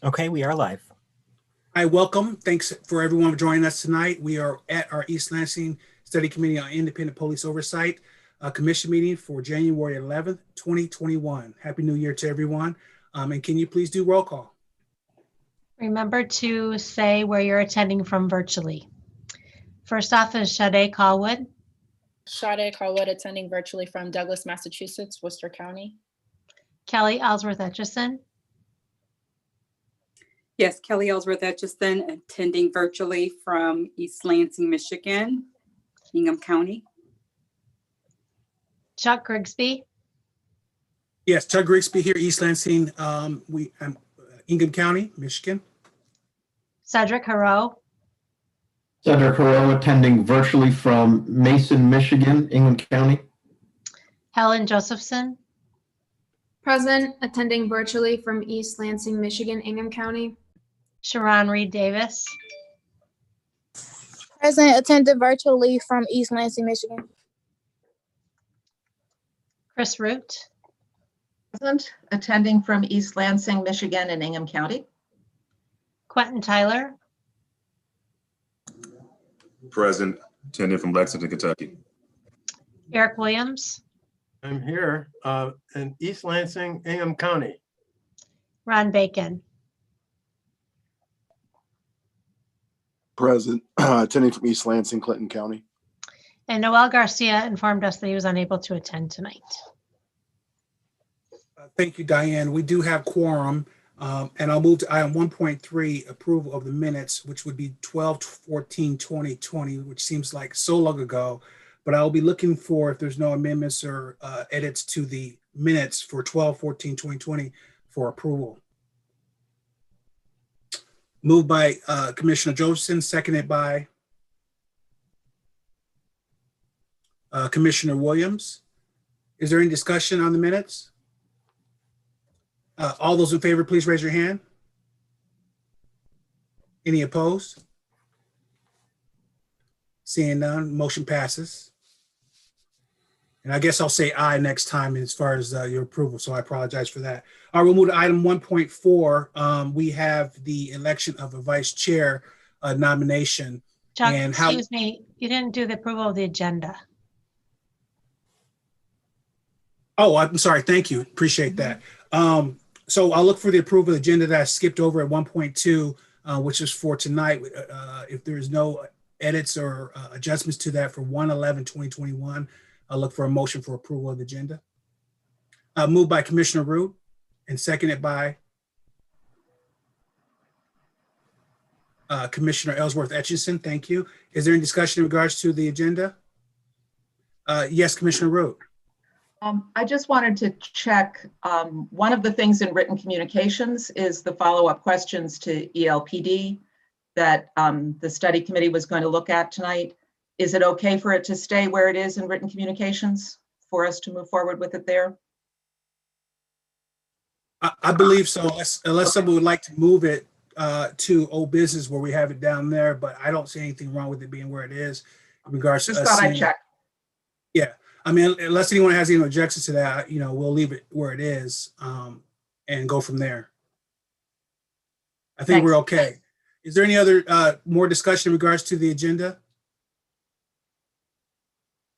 Okay, we are live. Hi, welcome. Thanks for everyone for joining us tonight. We are at our East Lansing Study Committee on Independent Police Oversight Commission meeting for January 11th, 2021. Happy New Year to everyone. And can you please do roll call? Remember to say where you're attending from virtually. First off is Sade Callwood. Sade Callwood attending virtually from Douglas, Massachusetts, Worcester County. Kelly Ellsworth Etchison. Yes, Kelly Ellsworth Etchison attending virtually from East Lansing, Michigan, Ingham County. Chuck Grigsby. Yes, Chuck Grigsby here, East Lansing, Ingham County, Michigan. Cedric Haro. Cedric Haro attending virtually from Mason, Michigan, Ingham County. Helen Josephson. Present, attending virtually from East Lansing, Michigan, Ingham County. Sharon Reed Davis. Present, attended virtually from East Lansing, Michigan. Chris Root. Present, attending from East Lansing, Michigan and Ingham County. Quentin Tyler. Present, attending from Lexington, Kentucky. Eric Williams. I'm here in East Lansing, Ingham County. Ron Bacon. Present, attending from East Lansing, Clinton County. And Noel Garcia informed us that he was unable to attend tonight. Thank you, Diane. We do have quorum, and I'll move to item 1.3, approval of the minutes, which would be 12/14/2020, which seems like so long ago, but I'll be looking for if there's no amendments or edits to the minutes for 12/14/2020 for approval. Moved by Commissioner Josephson, seconded by Commissioner Williams. Is there any discussion on the minutes? All those in favor, please raise your hand. Any opposed? Seeing none, motion passes. And I guess I'll say aye next time as far as your approval, so I apologize for that. All right, we'll move to item 1.4. We have the election of a vice chair nomination. Chuck, And excuse me, you didn't do the approval of the agenda. Oh, I'm sorry. Thank you. Appreciate that. So I'll look for the approval of the agenda that I skipped over at 1.2, which is for tonight. If there's no edits or adjustments to that for 1/11/2021, I'll look for a motion for approval of the agenda. Moved by Commissioner Root and seconded by Commissioner Ellsworth Etchison. Thank you. Is there any discussion in regards to the agenda? Yes, Commissioner Root. I just wanted to check, one of the things in written communications is the follow-up questions to ELPD that the study committee was going to look at tonight. Is it okay for it to stay where it is in written communications for us to move forward with it there? I believe so, unless someone would like to move it to old business where we have it down there, but I don't see anything wrong with it being where it is in regards to Just thought I'd check. Yeah, I mean, unless anyone has any objections to that, we'll leave it where it is and go from there. I think we're okay. Is there any other more discussion in regards to the agenda?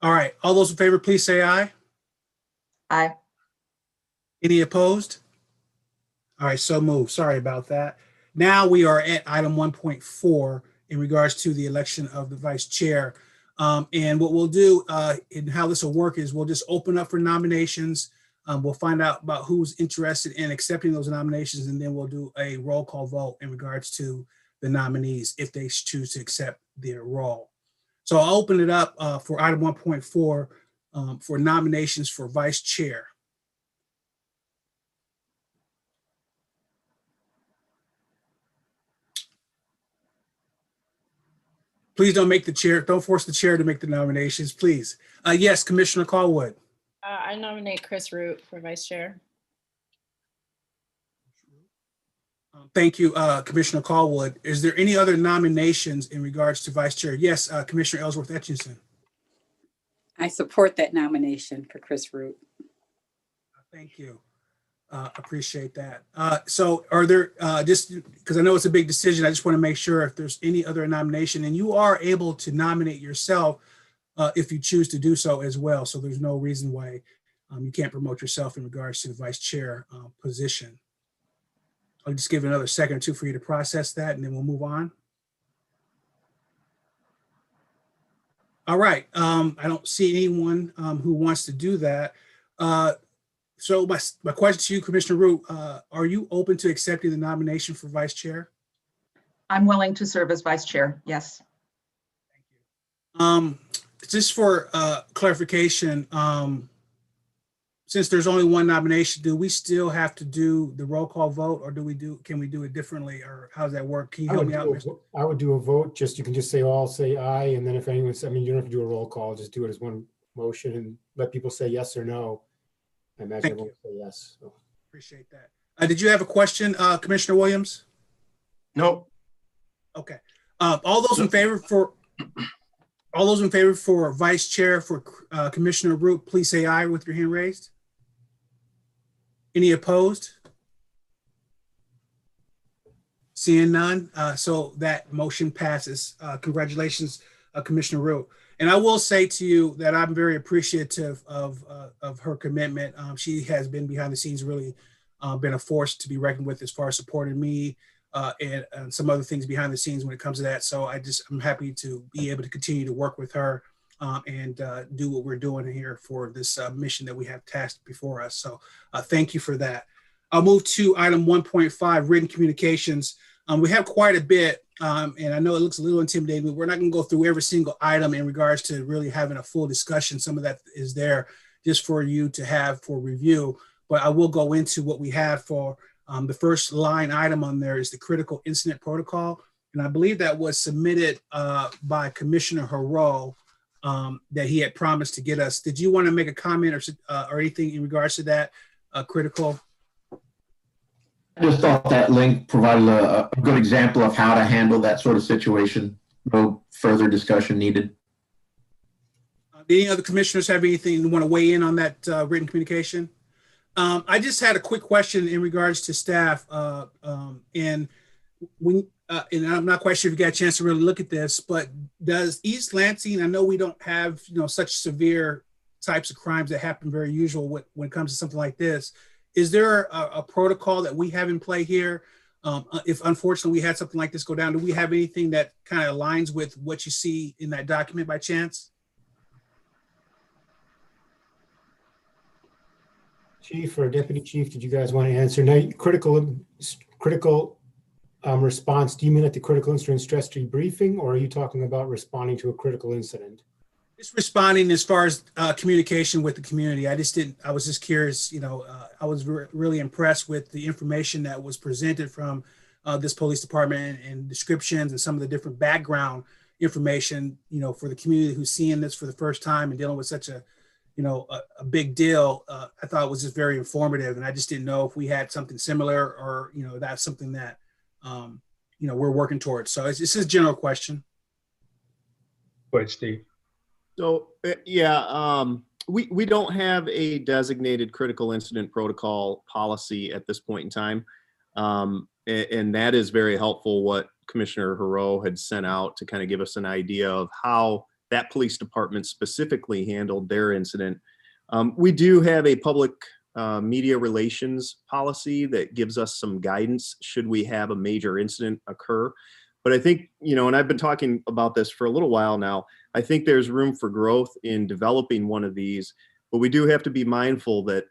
All right, all those in favor, please say aye. Aye. Any opposed? All right, so moved. Sorry about that. Now we are at item 1.4 in regards to the election of the vice chair. And what we'll do and how this will work is we'll just open up for nominations. We'll find out about who's interested in accepting those nominations, and then we'll do a roll call vote in regards to the nominees if they choose to accept their role. So I'll open it up for item 1.4 for nominations for vice chair. Please don't force the chair to make the nominations, please. Yes, Commissioner Callwood. I nominate Chris Root for vice chair. Thank you, Commissioner Callwood. Is there any other nominations in regards to vice chair? Yes, Commissioner Ellsworth Etchison. I support that nomination for Chris Root. Thank you. Appreciate that. So are there, just because I know it's a big decision, I just want to make sure if there's any other nomination, and you are able to nominate yourself if you choose to do so as well. So there's no reason why you can't promote yourself in regards to the vice chair position. I'll just give it another second or two for you to process that, and then we'll move on. All right. I don't see anyone who wants to do that. So my question to you, Commissioner Root, are you open to accepting the nomination for vice chair? I'm willing to serve as vice chair. Yes. Just for clarification, since there's only one nomination, do we still have to do the roll call vote, or can we do it differently, or how does that work? Can you help me out? I would do a vote. You can just say all, say aye, and then if anyone, I mean, you don't have to do a roll call. Just do it as one motion and let people say yes or no. I imagine everyone will say yes. So. Appreciate that. Did you have a question, Commissioner Williams? Nope. Okay. All those in favor for vice chair for Commissioner Root, please say aye with your hand raised. Any opposed? Seeing none, so that motion passes. Congratulations, Commissioner Root. And I will say to you that I'm very appreciative of her commitment. She has been behind the scenes, really been a force to be reckoned with as far as supporting me and some other things behind the scenes when it comes to that. So I'm happy to be able to continue to work with her and do what we're doing here for this mission that we have tasked before us. So thank you for that. I'll move to item 1.5, written communications. We have quite a bit, and I know it looks a little intimidating, but we're not going to go through every single item in regards to really having a full discussion. Some of that is there just for you to have for review, but I will go into what we have for the first line item on there is the critical incident protocol. And I believe that was submitted by Commissioner Haro that he had promised to get us. Did you want to make a comment or anything in regards to that critical? I just thought that link provided a good example of how to handle that sort of situation. No further discussion needed. Any other commissioners have anything you want to weigh in on that written communication? I just had a quick question in regards to staff, and I'm not quite sure if you got a chance to really look at this, but does East Lansing, I know we don't have such severe types of crimes that happen very usual when it comes to something like this. Is there a protocol that we have in play here? If unfortunately we had something like this go down, do we have anything that kind of aligns with what you see in that document by chance? Chief or Deputy Chief, did you guys want to answer? Now, critical response, do you mean at the critical incident stress debriefing, or are you talking about responding to a critical incident? Just responding as far as communication with the community. I was just curious, I was really impressed with the information that was presented from this police department and descriptions and some of the different background information, for the community who's seeing this for the first time and dealing with such a big deal. I thought it was just very informative, and I just didn't know if we had something similar or, that's something that, we're working towards. So it's just a general question. Go ahead, Steve. So, we don't have a designated critical incident protocol policy at this point in time. And that is very helpful what Commissioner Haro had sent out to kind of give us an idea of how that police department specifically handled their incident. We do have a public media relations policy that gives us some guidance should we have a major incident occur. But I think, and I've been talking about this for a little while now, I think there's room for growth in developing one of these, but we do have to be mindful that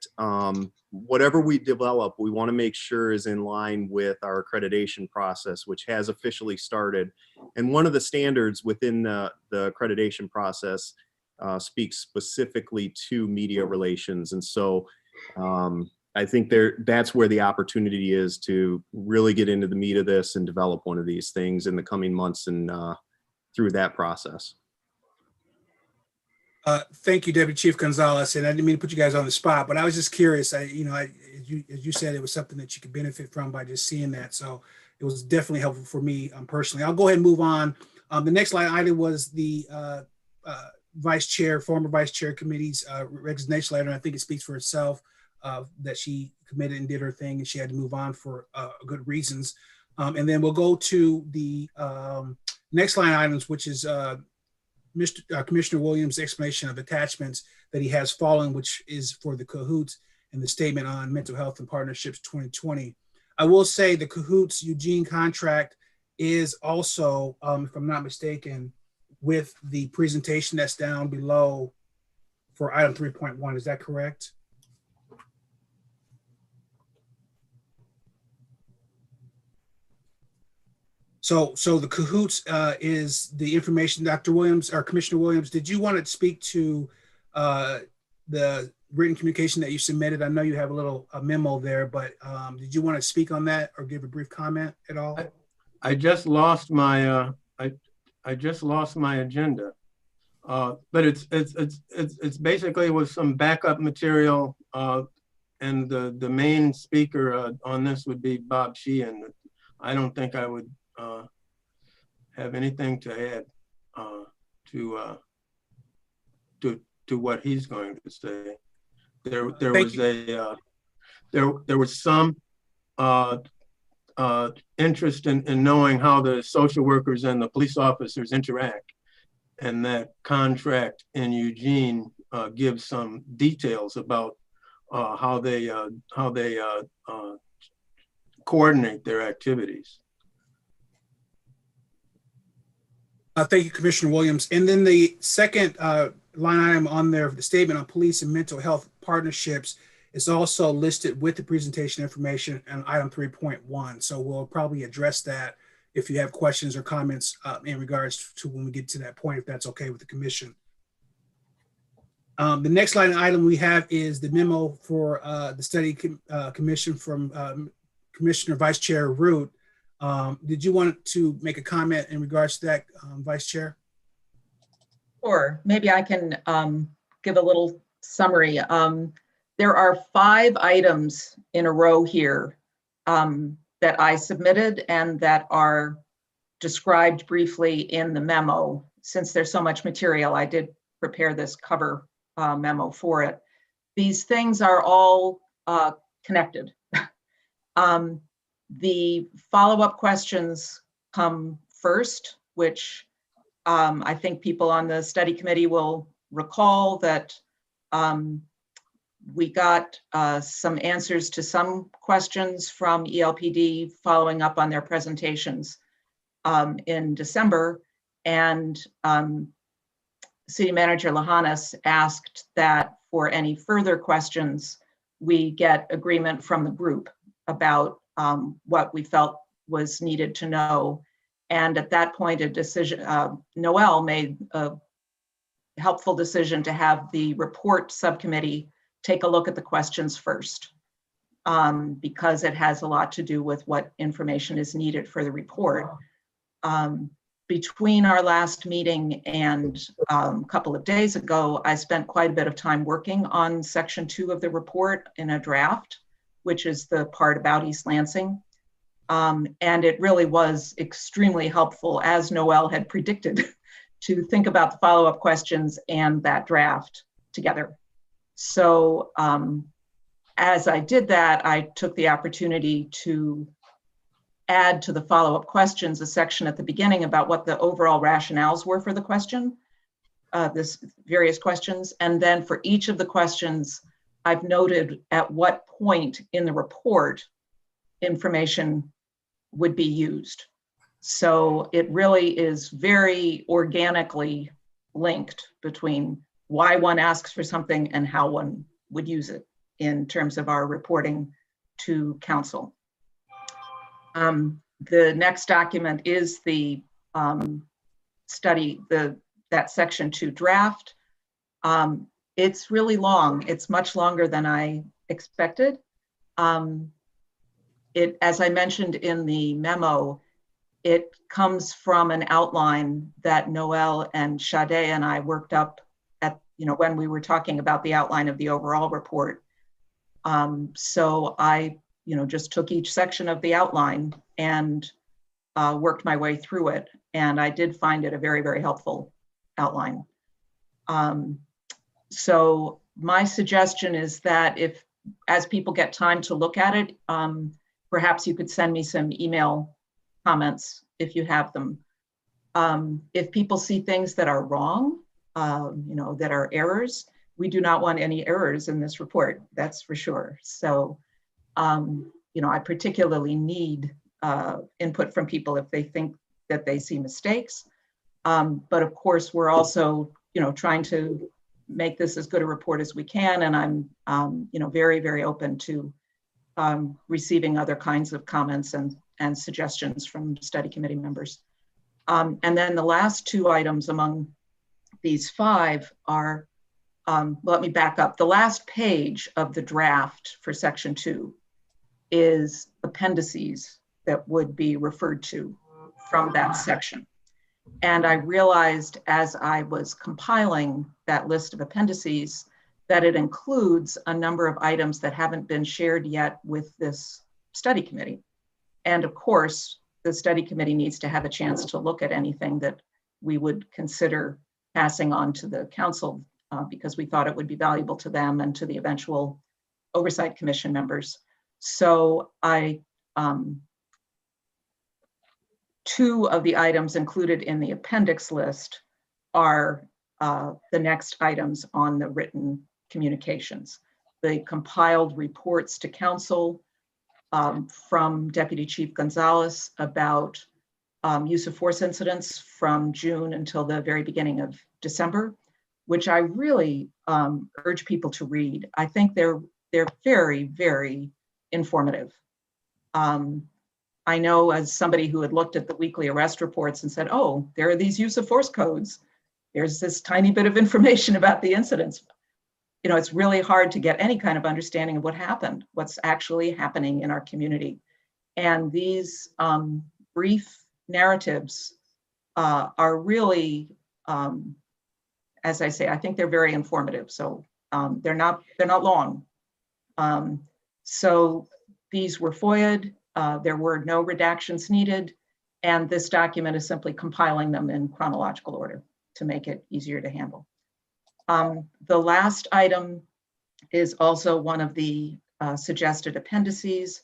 whatever we develop, we want to make sure is in line with our accreditation process, which has officially started. And one of the standards within the accreditation process speaks specifically to media relations. And so I think that's where the opportunity is to really get into the meat of this and develop one of these things in the coming months and through that process. Thank you, Deputy Chief Gonzalez. And I didn't mean to put you guys on the spot, but I was just curious. As you said, it was something that you could benefit from by just seeing that. So it was definitely helpful for me personally. I'll go ahead and move on. The next line item was the former vice chair committee's resignation letter. And I think it speaks for itself. that she committed and did her thing, and she had to move on for good reasons. And then we'll go to the next line items, which is Commissioner Williams' explanation of attachments that he has following, which is for the CAHOOTS and the statement on mental health and partnerships 2020. I will say the CAHOOTS Eugene contract is also, if I'm not mistaken, with the presentation that's down below for item 3.1. Is that correct? So the CAHOOTS is the information. Dr. Williams or Commissioner Williams, did you want to speak to the written communication that you submitted? I know you have a memo there, but did you want to speak on that or give a brief comment at all? I just lost my I just lost my agenda, but it's basically with some backup material, and the main speaker on this would be Bob Sheehan. I don't think I would have anything to add to what he's going to say. There was some interest in knowing how the social workers and the police officers interact, and that contract in Eugene gives some details about how they coordinate their activities. Thank you, Commissioner Williams. And then the second line item on there, the statement on police and mental health partnerships, is also listed with the presentation information on item 3.1. So we'll probably address that if you have questions or comments in regards to when we get to that point, if that's okay with the commission. The next line item we have is the memo for the study commission from Commissioner Vice Chair Root. Did you want to make a comment in regards to that, Vice Chair? Sure, maybe I can give a little summary. There are 5 items in a row here that I submitted and that are described briefly in the memo. Since there's so much material, I did prepare this cover memo for it. These things are all connected. The follow-up questions come first, which I think people on the study committee will recall that we got some answers to some questions from ELPD following up on their presentations in December, and City Manager Lahanas asked that for any further questions, we get agreement from the group about what we felt was needed to know. And at that point, a decision, Noel made a helpful decision to have the report subcommittee take a look at the questions first, because it has a lot to do with what information is needed for the report. Between our last meeting and a couple of days ago, I spent quite a bit of time working on section 2 of the report in a draft, which is the part about East Lansing. And it really was extremely helpful, as Noel had predicted, to think about the follow-up questions and that draft together. So as I did that, I took the opportunity to add to the follow-up questions a section at the beginning about what the overall rationales were for the question, this various questions. And then for each of the questions, I've noted at what point in the report information would be used. So it really is very organically linked between why one asks for something and how one would use it in terms of our reporting to council. The next document is the study, that section 2 draft. It's really long. It's much longer than I expected. As I mentioned in the memo, it comes from an outline that Noel and Sade and I worked up at, when we were talking about the outline of the overall report. So I, just took each section of the outline and worked my way through it. And I did find it a very, very helpful outline. So my suggestion is that if as people get time to look at it, perhaps you could send me some email comments if you have them. If people see things that are wrong, that are errors, we do not want any errors in this report, that's for sure. So, I particularly need input from people if they think that they see mistakes. But of course, we're also, trying to make this as good a report as we can. And I'm, very, very open to receiving other kinds of comments and suggestions from study committee members. And then the last two items among these five are, let me back up. The last page of the draft for section 2 is appendices that would be referred to from that section. And I realized as I was compiling that list of appendices that it includes a number of items that haven't been shared yet with this study committee. And of course, the study committee needs to have a chance to look at anything that we would consider passing on to the council because we thought it would be valuable to them and to the eventual Oversight Commission members. So two of the items included in the appendix list are the next items on the written communications. The compiled reports to council from Deputy Chief Gonzalez about use of force incidents from June until the very beginning of December, which I really urge people to read. I think they're very, very informative. I know as somebody who had looked at the weekly arrest reports and said, oh, there are these use of force codes. There's this tiny bit of information about the incidents. It's really hard to get any kind of understanding of what happened, what's actually happening in our community. And these brief narratives are really, as I say, I think they're very informative. So they're not long. So these were FOIA'd. There were no redactions needed. And this document is simply compiling them in chronological order to make it easier to handle. The last item is also one of the suggested appendices,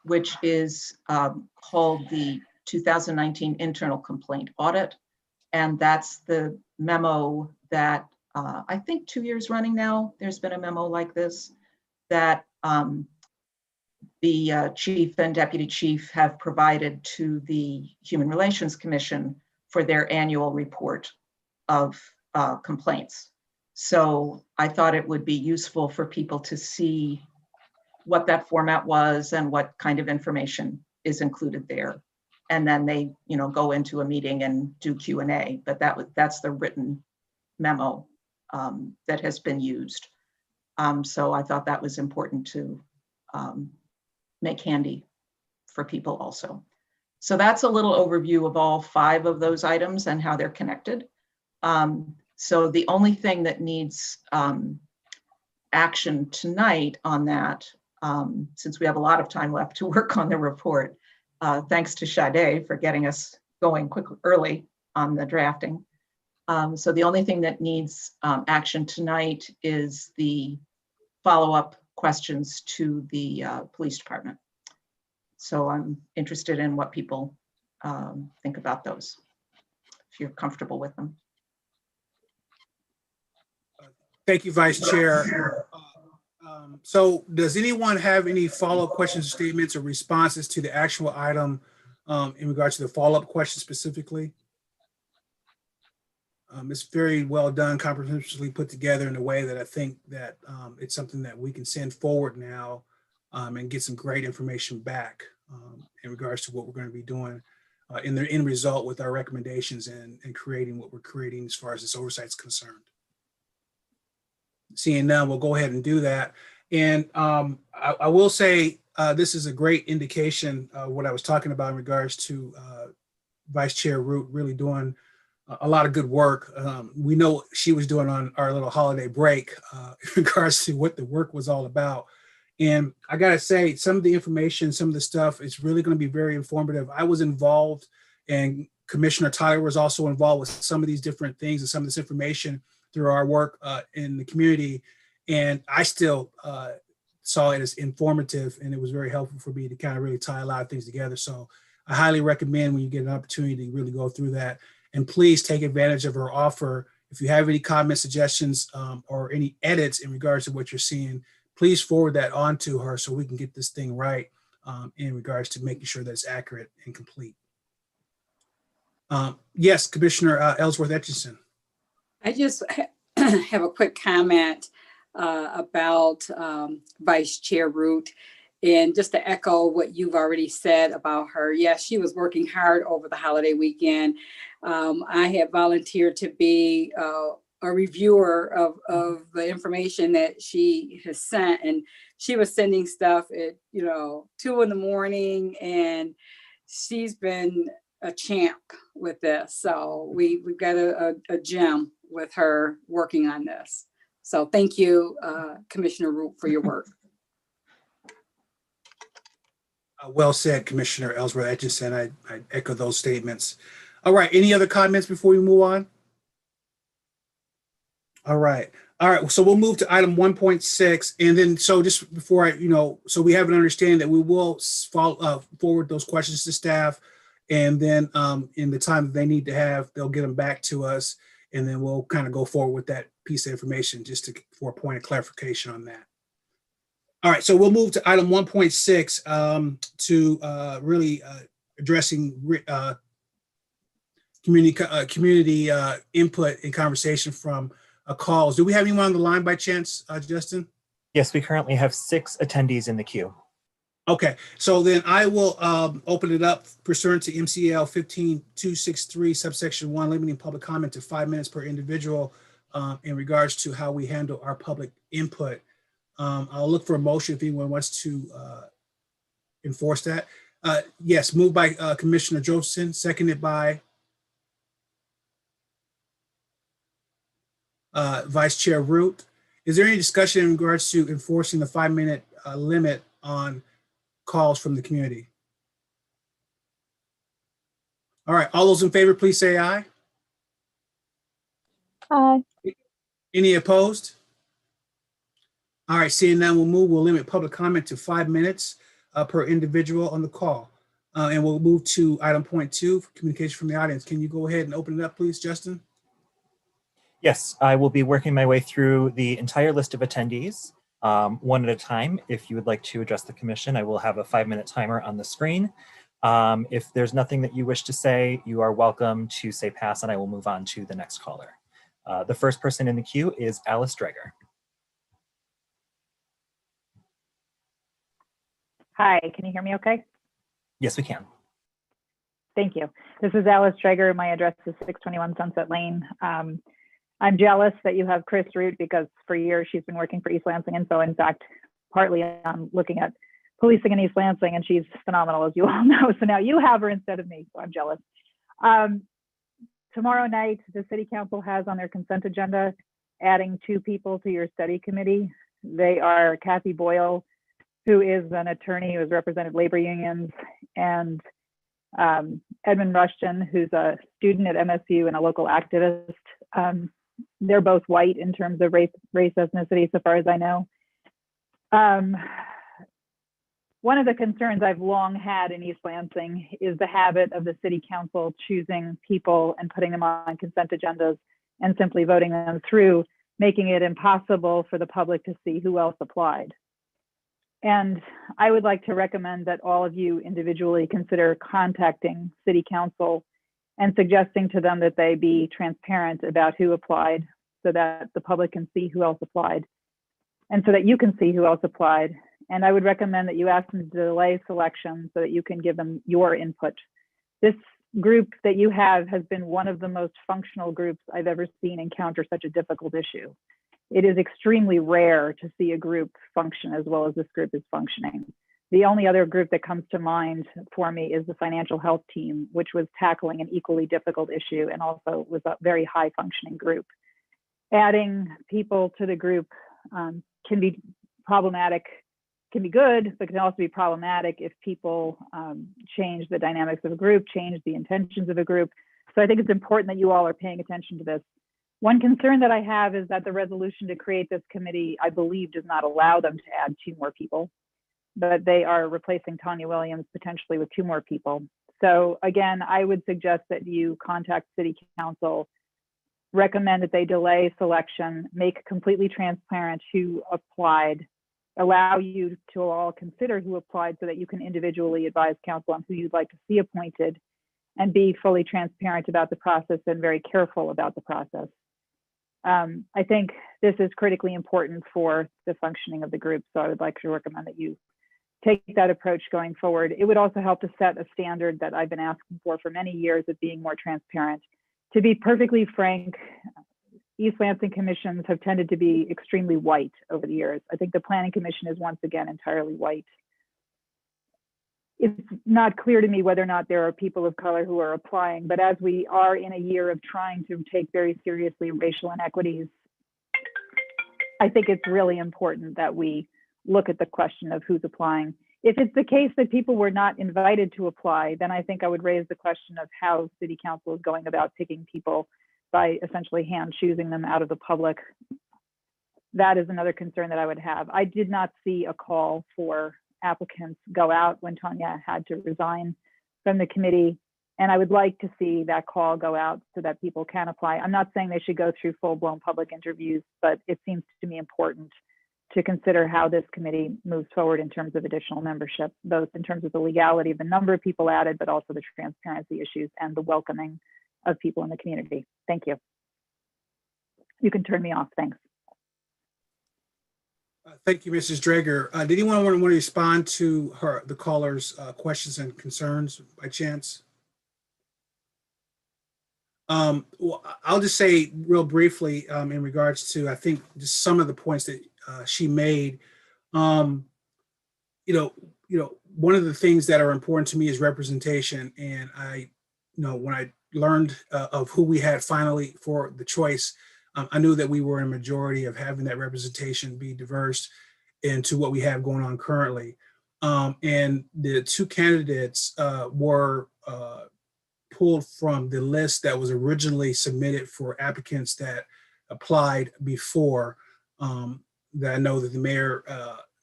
which is called the 2019 Internal Complaint Audit. And that's the memo that I think 2 years running now, there's been a memo like this that the chief and deputy chief have provided to the Human Relations Commission for their annual report of complaints. So I thought it would be useful for people to see what that format was and what kind of information is included there. And then they, go into a meeting and do Q&A, but that's the written memo that has been used. So I thought that was important to make handy for people also. So that's a little overview of all 5 of those items and how they're connected. So the only thing that needs action tonight on that, since we have a lot of time left to work on the report, thanks to Sade for getting us going early on the drafting. So the only thing that needs action tonight is the follow-up questions to the police department. So I'm interested in what people think about those, if you're comfortable with them. Thank you, Vice Chair. So does anyone have any follow-up questions, statements, or responses to the actual item in regards to the follow-up question specifically? It's very well done, comprehensively put together in a way that I think that it's something that we can send forward now and get some great information back in regards to what we're going to be doing in the end result with our recommendations and creating what we're creating as far as this oversight is concerned. Seeing none, we'll go ahead and do that. And I will say this is a great indication of what I was talking about in regards to Vice Chair Root really doing a lot of good work. We know she was doing on our little holiday break in regards to what the work was all about. And I gotta say, some of the information, some of the stuff is really gonna be very informative. I was involved, and Commissioner Tyler was also involved with some of these different things and some of this information through our work in the community. And I still saw it as informative, and it was very helpful for me to kind of really tie a lot of things together. So I highly recommend when you get an opportunity to really go through that. And please take advantage of her offer. If you have any comments, suggestions, or any edits in regards to what you're seeing, please forward that on to her so we can get this thing right in regards to making sure that it's accurate and complete. Yes, Commissioner Ellsworth Etchison. I just have a quick comment about Vice Chair Root. And just to echo what you've already said about her, yes, she was working hard over the holiday weekend. I have volunteered to be a reviewer of the information that she has sent, and she was sending stuff at 2 a.m, and she's been a champ with this. So we've got a gem with her working on this. So thank you, Commissioner Root, for your work. Well said, Commissioner Ellsworth Etchison. I echo those statements. All right, any other comments before we move on? All right, so we'll move to item 1.6, and then so just before so we have an understanding that we will forward those questions to staff, and then in the time that they need to have, they'll get them back to us, and then we'll kind of go forward with that piece of information just for a point of clarification on that. All right, so we'll move to item 1.6 to really addressing community input and conversation from calls. Do we have anyone on the line by chance, Justin? Yes, we currently have 6 attendees in the queue. Okay, so then I will open it up pursuant to MCL 15263 subsection 1, limiting public comment to 5 minutes per individual in regards to how we handle our public input. I'll look for a motion if anyone wants to enforce that. Yes, moved by Commissioner Josephson, seconded by Vice Chair Root. Is there any discussion in regards to enforcing the 5-minute limit on calls from the community? All right, all those in favor, please say aye. Aye. Any opposed? All right, seeing none, we'll limit public comment to 5 minutes per individual on the call. And we'll move to item point 2, for communication from the audience. Can you go ahead and open it up, please, Justin? Yes, I will be working my way through the entire list of attendees one at a time. If you would like to address the commission, I will have a 5-minute timer on the screen. If there's nothing that you wish to say, you are welcome to say pass, and I will move on to the next caller. The first person in the queue is Alice Dreger. Hi, can you hear me okay? Yes, we can. Thank you. This is Alice Dreger. My address is 621 Sunset Lane. I'm jealous that you have Chris Root because for years she's been working for East Lansing. And so in fact, partly I'm looking at policing in East Lansing and she's phenomenal, as you all know. So now you have her instead of me, so I'm jealous. Tomorrow night, the City Council has on their consent agenda adding 2 people to your study committee. They are Cathy Boyle, who is an attorney who has represented labor unions, and Edmund Rushton, who's a student at MSU and a local activist. They're both white in terms of race ethnicity, so far as I know. One of the concerns I've long had in East Lansing is the habit of the City Council choosing people and putting them on consent agendas and simply voting them through, making it impossible for the public to see who else applied. And I would like to recommend that all of you individually consider contacting City Council and suggesting to them that they be transparent about who applied so that the public can see who else applied and so that you can see who else applied. And I would recommend that you ask them to delay selection so that you can give them your input. This group that you have has been one of the most functional groups I've ever seen encounter such a difficult issue. It is extremely rare to see a group function as well as this group is functioning. The only other group that comes to mind for me is the financial health team, which was tackling an equally difficult issue and also was a very high functioning group. Adding people to the group can be problematic, can be good, but can also be problematic if people change the dynamics of a group, change the intentions of a group. So I think it's important that you all are paying attention to this. One concern that I have is that the resolution to create this committee, I believe, does not allow them to add 2 more people, but they are replacing Tanya Williams potentially with 2 more people. So again, I would suggest that you contact City Council, recommend that they delay selection, make completely transparent who applied, allow you to all consider who applied so that you can individually advise council on who you'd like to see appointed, and be fully transparent about the process and very careful about the process. I think this is critically important for the functioning of the group, so I would like to recommend that you take that approach going forward. It would also help to set a standard that I've been asking for many years of being more transparent. To be perfectly frank, East Lansing commissions have tended to be extremely white over the years. I think the Planning Commission is once again entirely white. It's not clear to me whether or not there are people of color who are applying, but as we are in a year of trying to take very seriously racial inequities, I think it's really important that we look at the question of who's applying. If it's the case that people were not invited to apply, then I think I would raise the question of how City Council is going about picking people by essentially hand choosing them out of the public. That is another concern that I would have. I did not see a call for applicants go out when Tanya had to resign from the committee. And I would like to see that call go out so that people can apply. I'm not saying they should go through full-blown public interviews, but it seems to me important to consider how this committee moves forward in terms of additional membership, both in terms of the legality of the number of people added, but also the transparency issues and the welcoming of people in the community. Thank you. You can turn me off. Thanks. Thank you, Mrs. Drager. Did anyone want to respond to the caller's questions and concerns by chance? Well, I'll just say real briefly in regards to, I think, just some of the points that she made. One of the things that are important to me is representation. And when I learned of who we had finally for the choice, I knew that we were in a majority of having that representation be diverse into what we have going on currently. And the 2 candidates were pulled from the list that was originally submitted for applicants that applied before, that I know that the mayor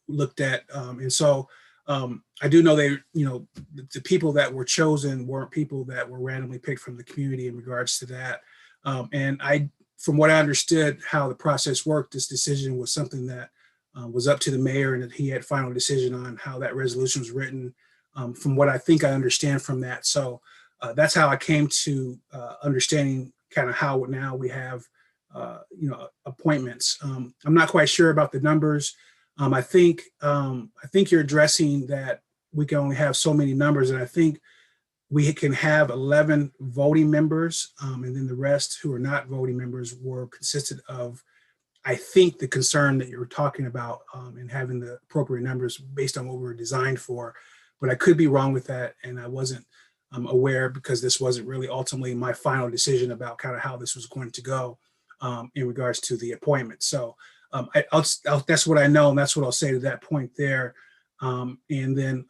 looked at. And so I do know the people that were chosen weren't people that were randomly picked from the community in regards to that. And from what I understood how the process worked, this decision was something that was up to the mayor, and that he had final decision on how that resolution was written, from what I think I understand from that. So that's how I came to understanding kind of how now we have appointments. I'm not quite sure about the numbers. I think you're addressing that we can only have so many numbers, and I think we can have 11 voting members, and then the rest who are not voting members were consisted of, I think, the concern that you were talking about, and having the appropriate numbers based on what we were designed for. But I could be wrong with that, and I wasn't aware, because this wasn't really ultimately my final decision about kind of how this was going to go in regards to the appointment. So that's what I know, and that's what I'll say to that point there. And then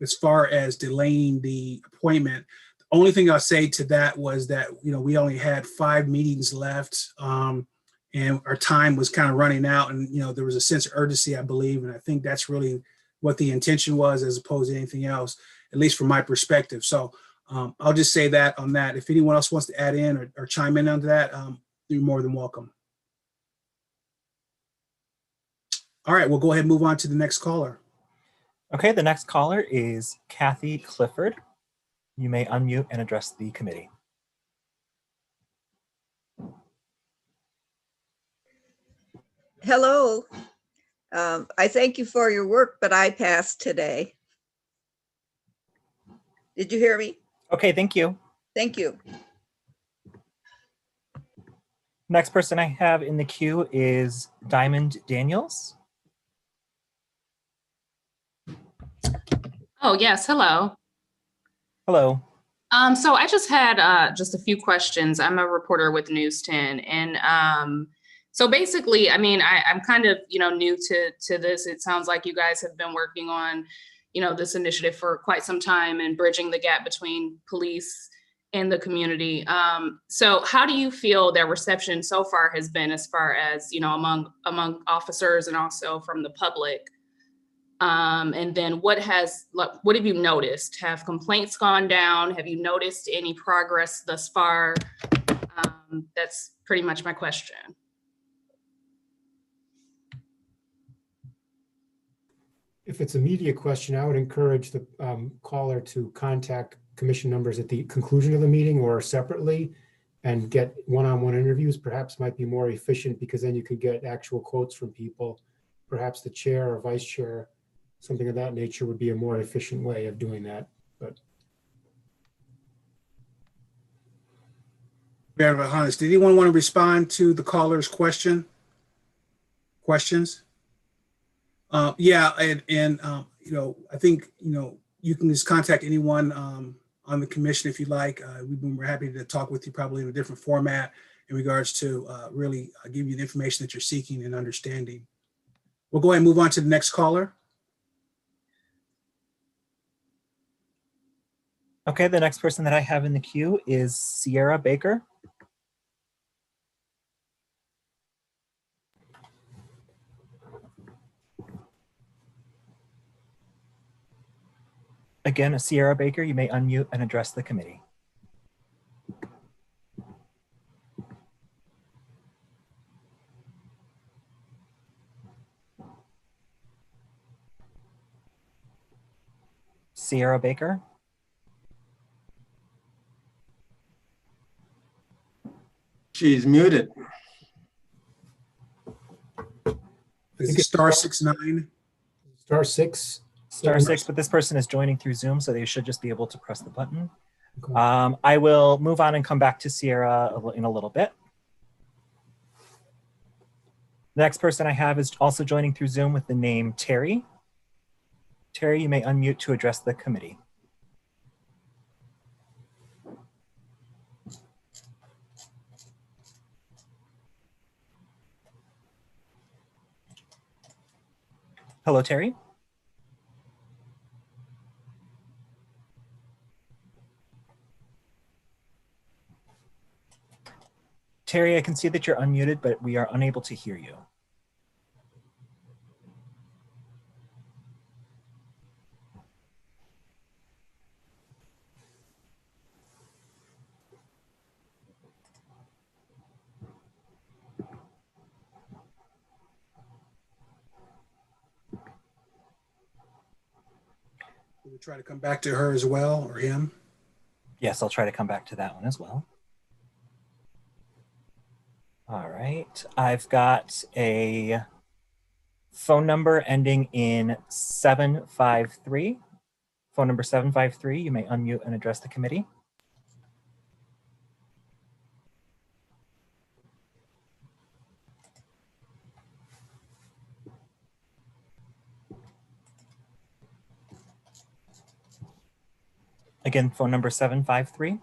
as far as delaying the appointment, the only thing I'll say to that was that, we only had 5 meetings left, and our time was kind of running out, and, there was a sense of urgency, I believe. And I think that's really what the intention was, as opposed to anything else, at least from my perspective. So I'll just say that on that. If anyone else wants to add in or chime in on that, you're more than welcome. All right, we'll go ahead and move on to the next caller. Okay, the next caller is Cathy Clifford. You may unmute and address the committee. Hello. I thank you for your work, but I passed today. Did you hear me? Okay, thank you. Thank you. Next person I have in the queue is Diamond Daniels. Oh, yes. Hello. Hello. So I just had just a few questions. I'm a reporter with News 10. And so basically, I'm kind of, new to this. It sounds like you guys have been working on, this initiative for quite some time, and bridging the gap between police in the community. So how do you feel their reception so far has been, as far as, you know, among officers and also from the public? And then what have you noticed? Have complaints gone down? Have you noticed any progress thus far? That's pretty much my question. If it's a media question, I would encourage the caller to contact commission members at the conclusion of the meeting or separately and get one-on-one interviews. Perhaps might be more efficient because then you could get actual quotes from people. Perhaps the chair or vice chair, something of that nature would be a more efficient way of doing that. But Mayor Hans, did anyone want to respond to the caller's questions? Yeah, and you know, I think, you know, you can just contact anyone on the commission if you like. We're happy to talk with you, probably in a different format, in regards to really give you the information that you're seeking and understanding. We'll go ahead and move on to the next caller. Okay, the next person that I have in the queue is Sierra Baker. Again, Sierra Baker, you may unmute and address the committee. Sierra Baker. She's muted. Is it *69? *6. *6, but this person is joining through Zoom, so they should just be able to press the button. Okay. I will move on and come back to Sierra in a little bit. The next person I have is also joining through Zoom with the name Terry. Terry, you may unmute to address the committee. Hello, Terry. Terry, I can see that you're unmuted, but we are unable to hear you. We'll try to come back to her as well, or him. Yes, I'll try to come back to that one as well. All right, I've got a phone number ending in 753. Phone number 753, you may unmute and address the committee. Again, phone number 753.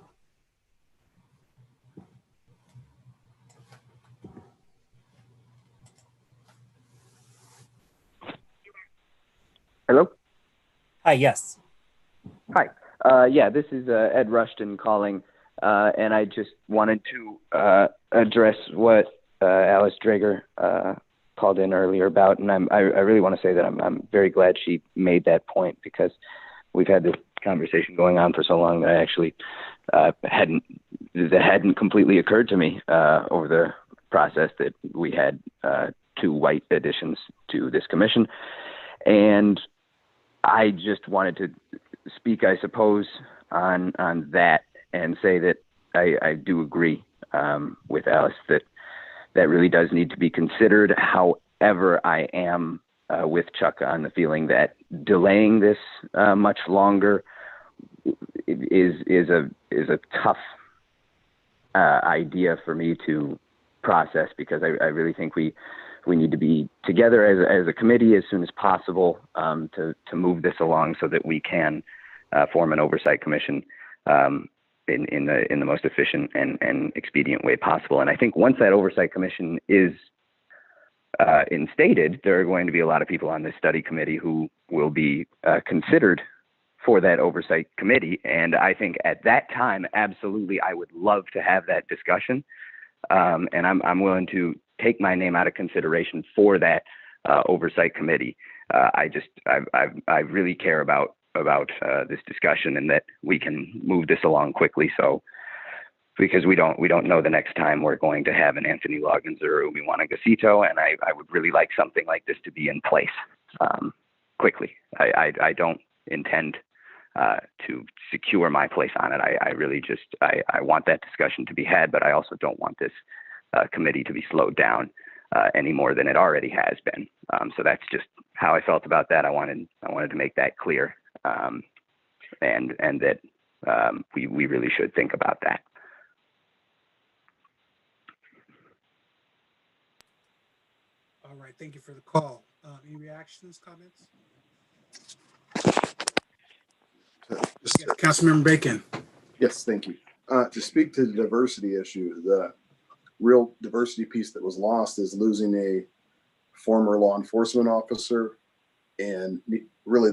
Hello? Hi, yes. Hi. Yeah, this is Ed Rushton calling, and I just wanted to address what Alice Drager called in earlier about, and I really want to say that I'm very glad she made that point, because we've had this conversation going on for so long that I actually hadn't completely occurred to me over the process that we had 2 white additions to this commission. And I just wanted to speak, I suppose, on that and say that I do agree with Alice that really does need to be considered. However, I am with Chuck on the feeling that delaying this much longer is a tough idea for me to process, because I really think we need to be together as a committee as soon as possible to move this along so that we can form an oversight commission in the most efficient and expedient way possible. And I think once that oversight commission is instated, there are going to be a lot of people on this study committee who will be considered for that oversight committee. And I think at that time, absolutely, I would love to have that discussion. And I'm willing to take my name out of consideration for that oversight committee. I really care about this discussion and that we can move this along quickly. So, because we don't know the next time we're going to have an Anthony Loggins or Umi Wanagacito, and I would really like something like this to be in place quickly. I don't intend to secure my place on it. I really just, I want that discussion to be had, but I also don't want this committee to be slowed down any more than it already has been. So that's just how I felt about that. I wanted to make that clear, and that we really should think about that. All right, thank you for the call. Any reactions, comments? Yes, Councilmember Bacon. Yes, thank you. To speak to the diversity issue, the real diversity piece that was lost is losing a former law enforcement officer. And really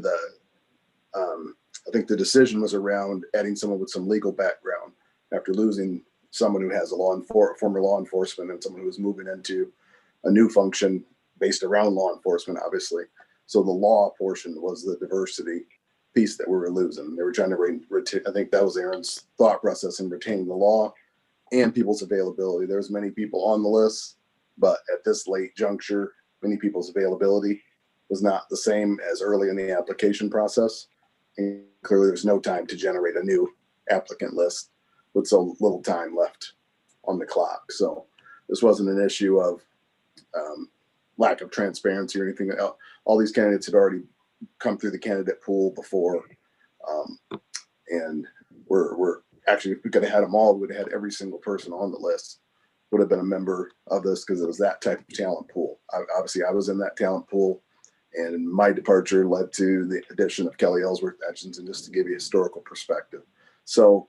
I think the decision was around adding someone with some legal background after losing someone who has a former law enforcement and someone who was moving into a new function based around law enforcement, obviously. So the law portion was the diversity piece that we were losing. They were trying to I think that was Aaron's thought process in retaining the law and people's availability. There's many people on the list, but at this late juncture, many people's availability was not the same as early in the application process. And clearly there's no time to generate a new applicant list with so little time left on the clock. So this wasn't an issue of lack of transparency or anything else. All these candidates had already come through the candidate pool before. And we're actually, if we could have had them all, we would have had every single person on the list would have been a member of this because it was that type of talent pool. Obviously, I was in that talent pool, and my departure led to the addition of Kelly Ellsworth Etchinson, just to give you a historical perspective. So,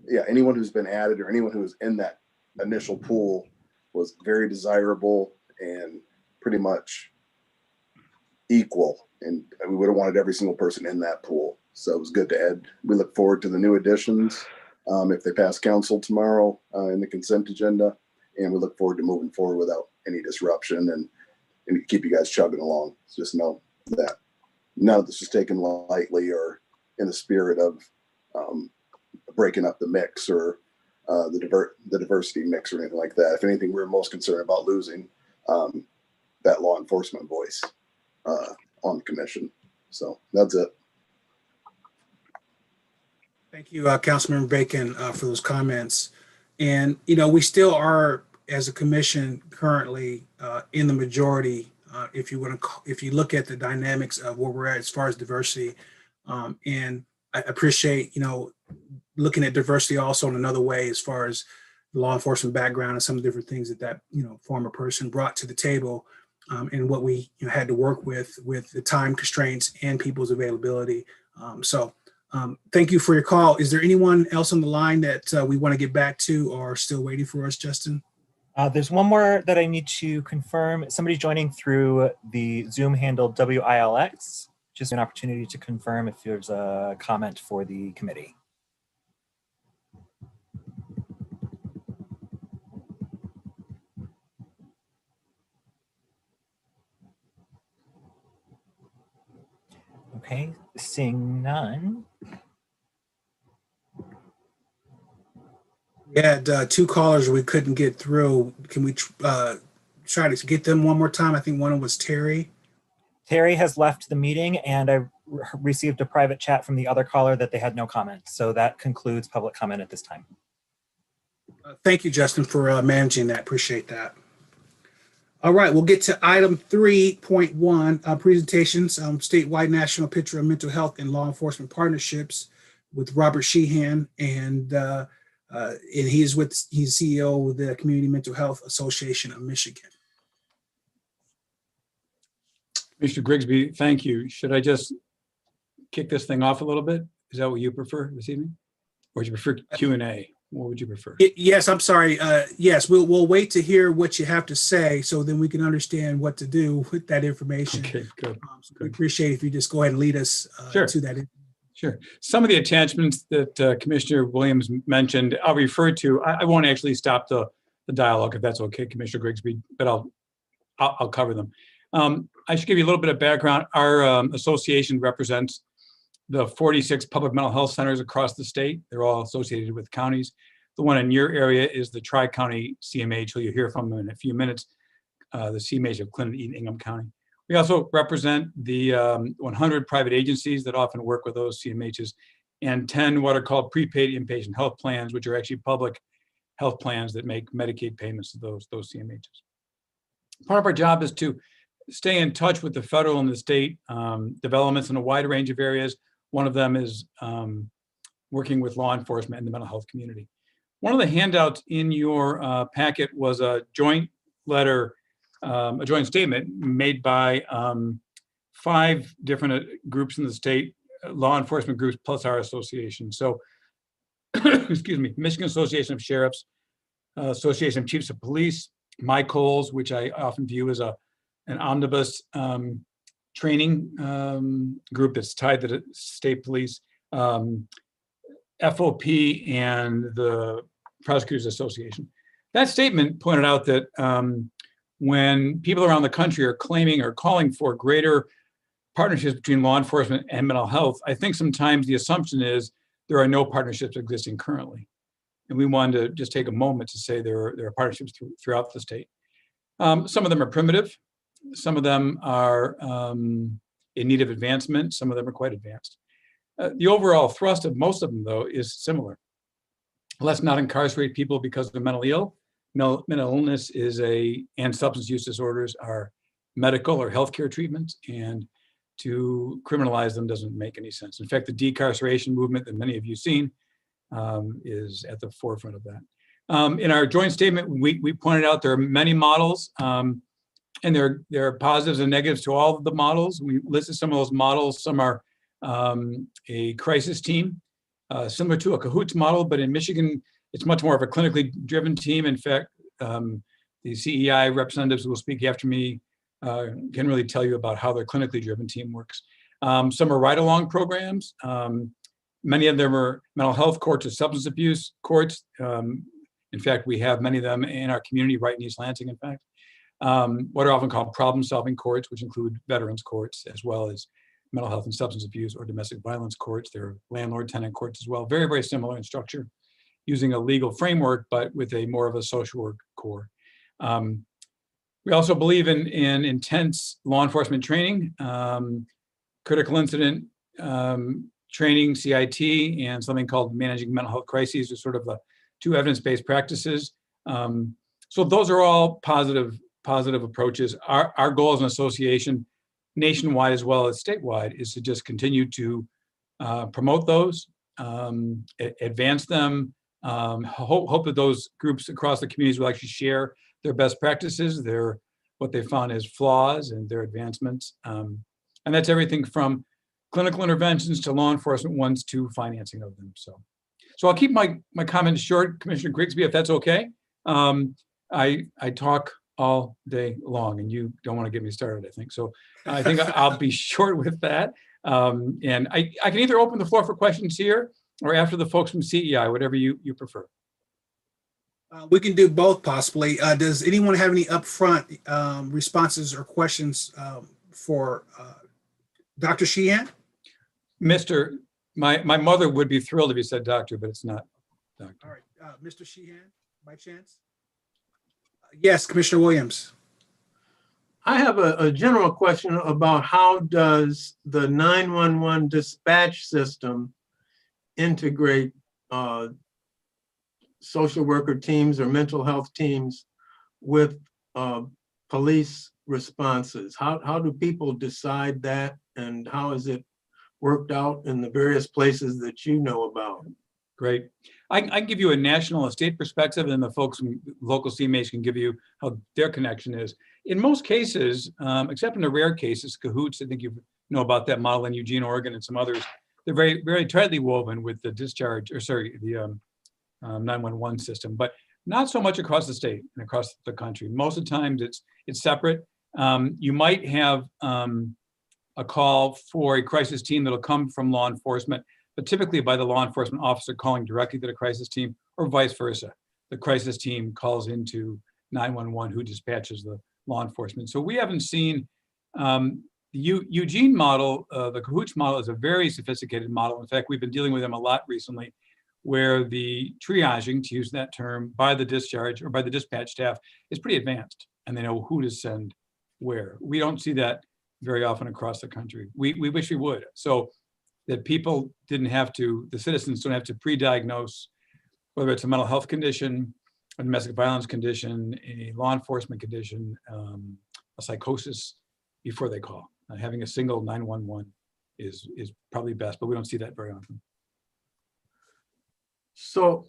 yeah, anyone who's been added or anyone who was in that initial pool was very desirable and pretty much equal. And we would have wanted every single person in that pool. So it was good to add. We look forward to the new additions if they pass council tomorrow in the consent agenda. And we look forward to moving forward without any disruption and keep you guys chugging along. Just know that none of this is taken lightly or in the spirit of breaking up the mix or the diversity mix or anything like that. If anything, we're most concerned about losing that law enforcement voice on the commission. So that's it. Thank you, Councilmember Bacon, for those comments. And, we still are, as a commission, currently in the majority, if you look at the dynamics of where we're at as far as diversity. And I appreciate, looking at diversity also in another way as far as law enforcement background and some different things that former person brought to the table, and what we had to work with the time constraints and people's availability. Thank you for your call. Is there anyone else on the line that we want to get back to or still waiting for us, Justin? There's one more that I need to confirm. Somebody joining through the Zoom handle WILX. Just an opportunity to confirm if there's a comment for the committee. Okay, seeing none. We had two callers we couldn't get through. Can we try to get them one more time? I think one of them was Terry. Terry has left the meeting, and I received a private chat from the other caller that they had no comment. So that concludes public comment at this time. Thank you, Justin, for managing that. Appreciate that. All right, we'll get to item 3.1, presentations, statewide national picture of mental health and law enforcement partnerships with Robert Sheehan, and he's CEO of the Community Mental Health Association of Michigan. Mr. Grigsby, thank you. Should I just kick this thing off a little bit? Is that what you prefer this evening? Or do you prefer Q&A? What would you prefer? Yes, I'm sorry. Yes, we'll wait to hear what you have to say, so then we can understand what to do with that information. Okay, good. So we appreciate if you just go ahead and lead us Sure. to that. Sure. Some of the attachments that Commissioner Williams mentioned, I'll refer to. I won't actually stop the dialogue if that's okay, Commissioner Grigsby, but I'll cover them. I should give you a little bit of background. Our association represents the 46 public mental health centers across the state. They're all associated with counties. The one in your area is the Tri-County CMH, who you'll hear from in a few minutes, the CMH of Clinton, Eaton, Ingham County. We also represent the 100 private agencies that often work with those CMHs, and 10 what are called prepaid inpatient health plans, which are actually public health plans that make Medicaid payments to those CMHs. Part of our job is to stay in touch with the federal and the state developments in a wide range of areas. One of them is working with law enforcement and the mental health community. One of the handouts in your packet was a joint letter, a joint statement made by 5 different groups in the state, law enforcement groups plus our association. So, excuse me, Michigan Association of Sheriffs, Association of Chiefs of Police, MyCoals, which I often view as an omnibus training group that's tied to the state police, FOP, and the Prosecutors Association. That statement pointed out that when people around the country are claiming or calling for greater partnerships between law enforcement and mental health, I think sometimes the assumption is there are no partnerships existing currently. And we wanted to just take a moment to say there are partnerships throughout the state. Some of them are primitive. Some of them are in need of advancement. Some of them are quite advanced. The overall thrust of most of them, though, is similar. Let's not incarcerate people because they're mentally ill. Mental illness and substance use disorders are medical or healthcare treatments, and to criminalize them doesn't make any sense. In fact, the decarceration movement that many of you have seen is at the forefront of that. In our joint statement, we pointed out there are many models, and there are positives and negatives to all of the models. We listed some of those models. Some are a crisis team, similar to a CAHOOTS model, but in Michigan, it's much more of a clinically driven team. In fact, the CEI representatives who will speak after me can really tell you about how their clinically driven team works. Some are ride-along programs. Many of them are mental health courts or substance abuse courts. In fact, we have many of them in our community right in East Lansing, in fact. What are often called problem-solving courts, which include veterans courts, as well as mental health and substance abuse or domestic violence courts. There are landlord-tenant courts as well, very, very similar in structure, using a legal framework, but with a more of a social work core. We also believe in intense law enforcement training, critical incident training, CIT, and something called managing mental health crises, are sort of the 2 evidence-based practices. So those are all positive approaches. Our goal as an association, nationwide as well as statewide, is to just continue to promote those, advance them, hope that those groups across the communities will actually share their best practices, what they found as flaws and their advancements. And that's everything from clinical interventions to law enforcement ones to financing of them. So I'll keep my comments short, Commissioner Grigsby, if that's okay. I talk all day long, and you don't want to get me started, I think. So I think I'll be short with that. And I can either open the floor for questions here or after the folks from CEI, whatever you prefer. We can do both possibly. Does anyone have any upfront responses or questions for Dr. Sheehan? My mother would be thrilled if you said doctor, but it's not doctor. All right, Mr. Sheehan, by chance? Yes, Commissioner Williams. I have a general question about how does the 911 dispatch system integrate social worker teams or mental health teams with police responses? How do people decide that, and how is it worked out in the various places that you know about? Great. I can give you a national and state perspective, and the folks from local CMAs can give you how their connection is. In most cases, except in the rare cases, CAHOOTS, I think you know about that model in Eugene, Oregon, and some others, they're very, very tightly woven with the discharge, or sorry, the 911 system, but not so much across the state and across the country. Most of the times it's separate. You might have a call for a crisis team that'll come from law enforcement, but typically by the law enforcement officer calling directly to the crisis team, or vice versa. The crisis team calls into 911, who dispatches the law enforcement. So we haven't seen the Eugene model, the Cahoots model is a very sophisticated model. In fact, we've been dealing with them a lot recently, where the triaging, to use that term, by the discharge or by the dispatch staff is pretty advanced, and they know who to send where. We don't see that very often across the country. We wish we would, so that people didn't have to, the citizens don't have to pre-diagnose whether it's a mental health condition, a domestic violence condition, a law enforcement condition, a psychosis before they call. Having a single 911 is probably best, but we don't see that very often. So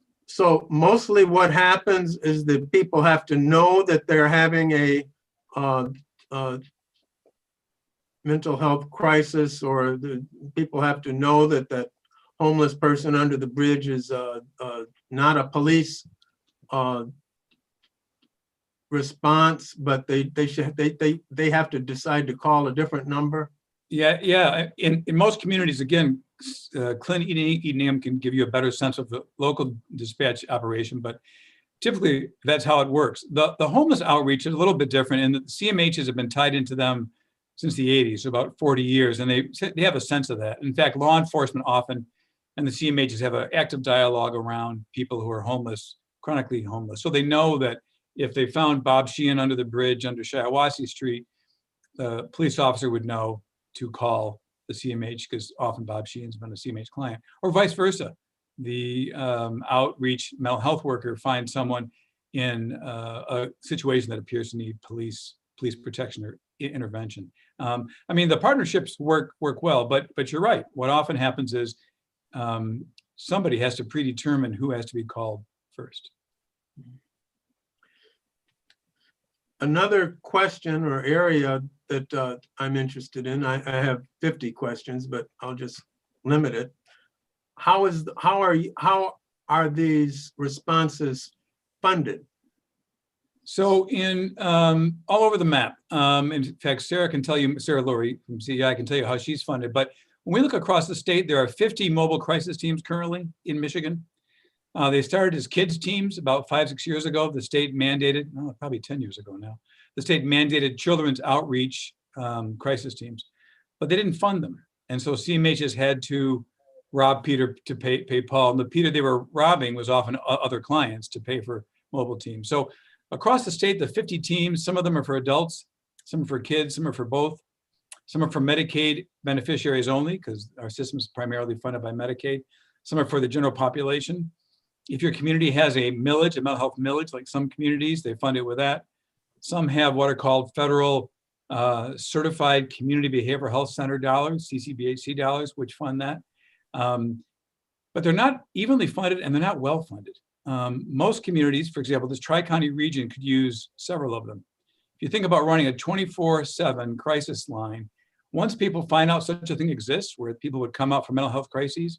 mostly what happens is that people have to know that they're having a mental health crisis, or the people have to know that that homeless person under the bridge is not a police response, but they have to decide to call a different number. Yeah. In most communities, again, Clint Edingham can give you a better sense of the local dispatch operation, but typically that's how it works. The homeless outreach is a little bit different, and the CMHs have been tied into them since the 80s, so about 40 years, and they have a sense of that. In fact, law enforcement often and the CMHs have an active dialogue around people who are homeless, chronically homeless. So they know that if they found Bob Sheehan under the bridge under Shiawassee Street, the police officer would know to call the CMH, because often Bob Sheehan's been a CMH client, or vice versa. The outreach mental health worker finds someone in a situation that appears to need police protection or intervention. I mean, the partnerships work well, but you're right. What often happens is somebody has to predetermine who has to be called first. Another question or area that I'm interested in, I have 50 questions, but I'll just limit it. How are these responses funded? So in all over the map. In fact, Sara can tell you, Sara Lurie from CEI can tell you how she's funded. But when we look across the state, there are 50 mobile crisis teams currently in Michigan. They started as kids teams about 5-6 years ago. The state mandated, probably 10 years ago now, the state mandated children's outreach crisis teams, but they didn't fund them. And so CMHs had to rob Peter to pay Paul. And the Peter they were robbing was often other clients to pay for mobile teams. So across the state, the 50 teams, some of them are for adults, some are for kids, some are for both. Some are for Medicaid beneficiaries only, because our system is primarily funded by Medicaid. Some are for the general population. If your community has a millage, a mental health millage, like some communities, they fund it with that. Some have what are called federal certified community behavioral health center dollars, CCBHC dollars, which fund that. But they're not evenly funded, and they're not well funded. Most communities, for example, this Tri-County region could use several of them. If you think about running a 24/7 crisis line, once people find out such a thing exists, where people would come out for mental health crises,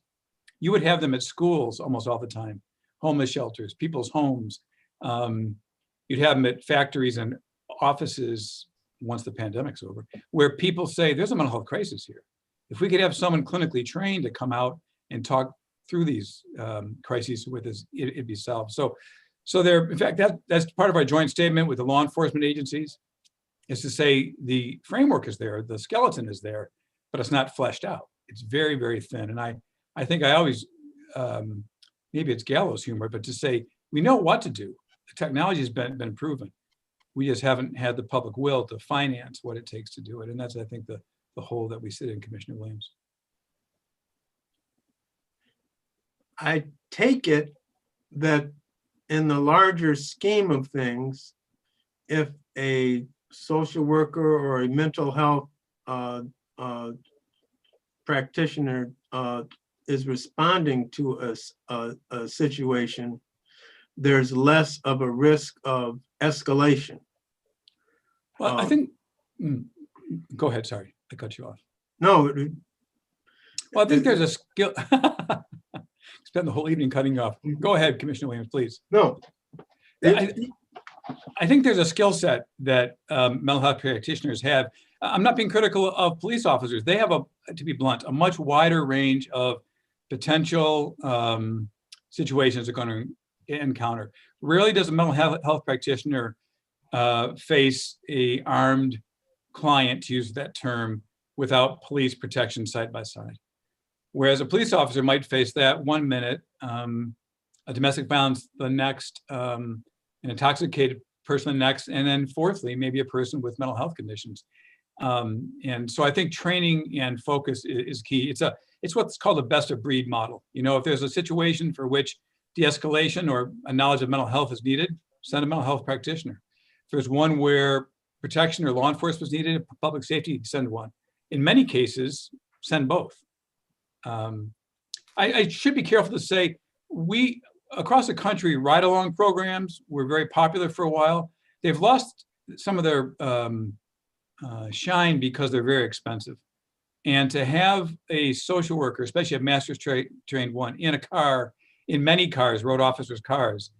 you would have them at schools almost all the time, homeless shelters, people's homes. You'd have them at factories and offices once the pandemic's over, where people say, there's a mental health crisis here. If we could have someone clinically trained to come out and talk through these crises with us, it'd be solved. So there, in fact, that's part of our joint statement with the law enforcement agencies, is to say the framework is there, the skeleton is there, but it's not fleshed out. It's very, very thin. And I think I always, maybe it's gallows humor, but to say, we know what to do. The technology has been proven. We just haven't had the public will to finance what it takes to do it. And that's, I think, the hole that we sit in, Commissioner Williams. I take it that in the larger scheme of things, if a social worker or a mental health practitioner is responding to a situation, there's less of a risk of escalation. Well, I think, go ahead, sorry, I cut you off. No. Well, I think there's a skill. spend the whole evening cutting you off. Go ahead, Commissioner Williams, please. No. I think there's a skill set that mental health practitioners have. I'm not being critical of police officers. They have, to be blunt, a much wider range of potential situations they're going to encounter. Rarely does a mental health practitioner face a armed client, to use that term, without police protection side by side. Whereas a police officer might face that 1 minute, a domestic violence the next, an intoxicated person the next, and then fourthly, maybe a person with mental health conditions. And so I think training and focus is key. It's what's called a best of breed model. You know, if there's a situation for which de-escalation or a knowledge of mental health is needed, send a mental health practitioner. If there's one where protection or law enforcement is needed, public safety, send one. In many cases, send both. I should be careful to say, we, across the country, ride-along programs were very popular for a while. They've lost some of their shine because they're very expensive. And to have a social worker, especially a master's trained one, in a car, in many cars, road officers' cars,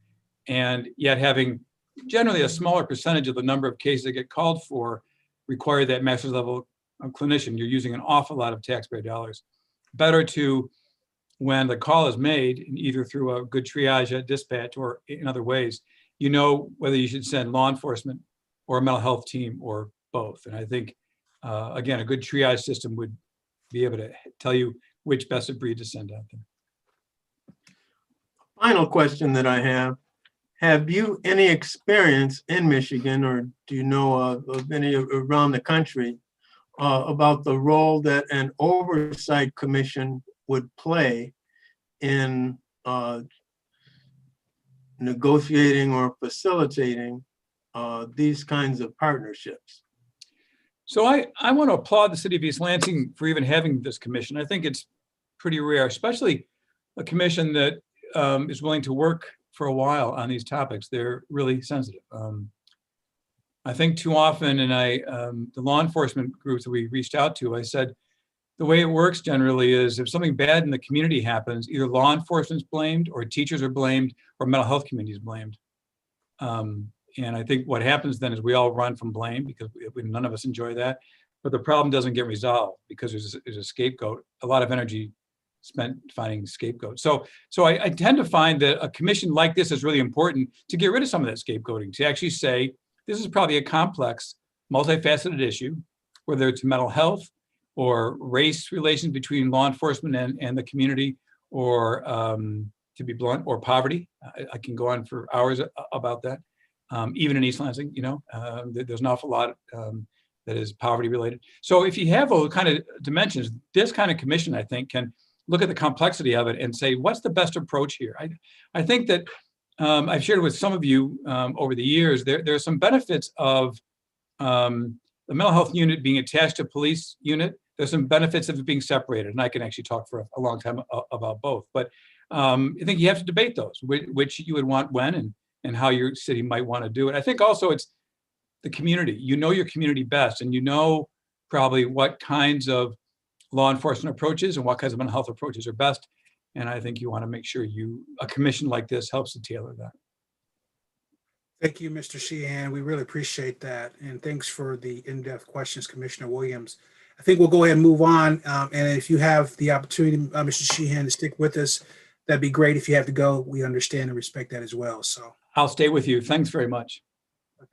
and yet having generally a smaller percentage of the number of cases that get called for require that master's level clinician. You're using an awful lot of taxpayer dollars. Better to, when the call is made, either through a good triage at dispatch or in other ways, you know whether you should send law enforcement or a mental health team or both. And I think, again, a good triage system would be able to tell you which best of breed to send out there. Final question that I have you any experience in Michigan, or do you know of any around the country, about the role that an oversight commission would play in negotiating or facilitating these kinds of partnerships? So I want to applaud the city of East Lansing for even having this commission. I think it's pretty rare, especially a commission that is willing to work for a while on these topics. They're really sensitive. I think too often, and the law enforcement groups that we reached out to, I said, the way it works generally is if something bad in the community happens, either law enforcement's blamed or teachers are blamed or mental health community is blamed. And I think what happens then is we all run from blame because none of us enjoy that, but the problem doesn't get resolved because there's a scapegoat, a lot of energy spent finding scapegoats. So I tend to find that a commission like this is really important to get rid of some of that scapegoating, to actually say, this is probably a complex, multifaceted issue, whether it's mental health or race relations between law enforcement and the community, or to be blunt, or poverty. I can go on for hours about that. Even in East Lansing, you know, there's an awful lot that is poverty related. So if you have those kind of dimensions, this kind of commission, I think, can look at the complexity of it and say, what's the best approach here? I think that I've shared with some of you over the years, there are some benefits of the mental health unit being attached to police unit. There's some benefits of it being separated, and I can actually talk for a long time about both. But I think you have to debate those, which you would want when and how your city might want to do it. I think also it's the community. You know your community best, and you know probably what kinds of law enforcement approaches and what kinds of mental health approaches are best. And I think you want to make sure a commission like this helps to tailor that. Thank you, Mr. Sheehan. We really appreciate that. And thanks for the in-depth questions, Commissioner Williams. I think we'll go ahead and move on. And if you have the opportunity, Mr. Sheehan, to stick with us, that'd be great. If you have to go, we understand and respect that as well. So I'll stay with you. Thanks very much.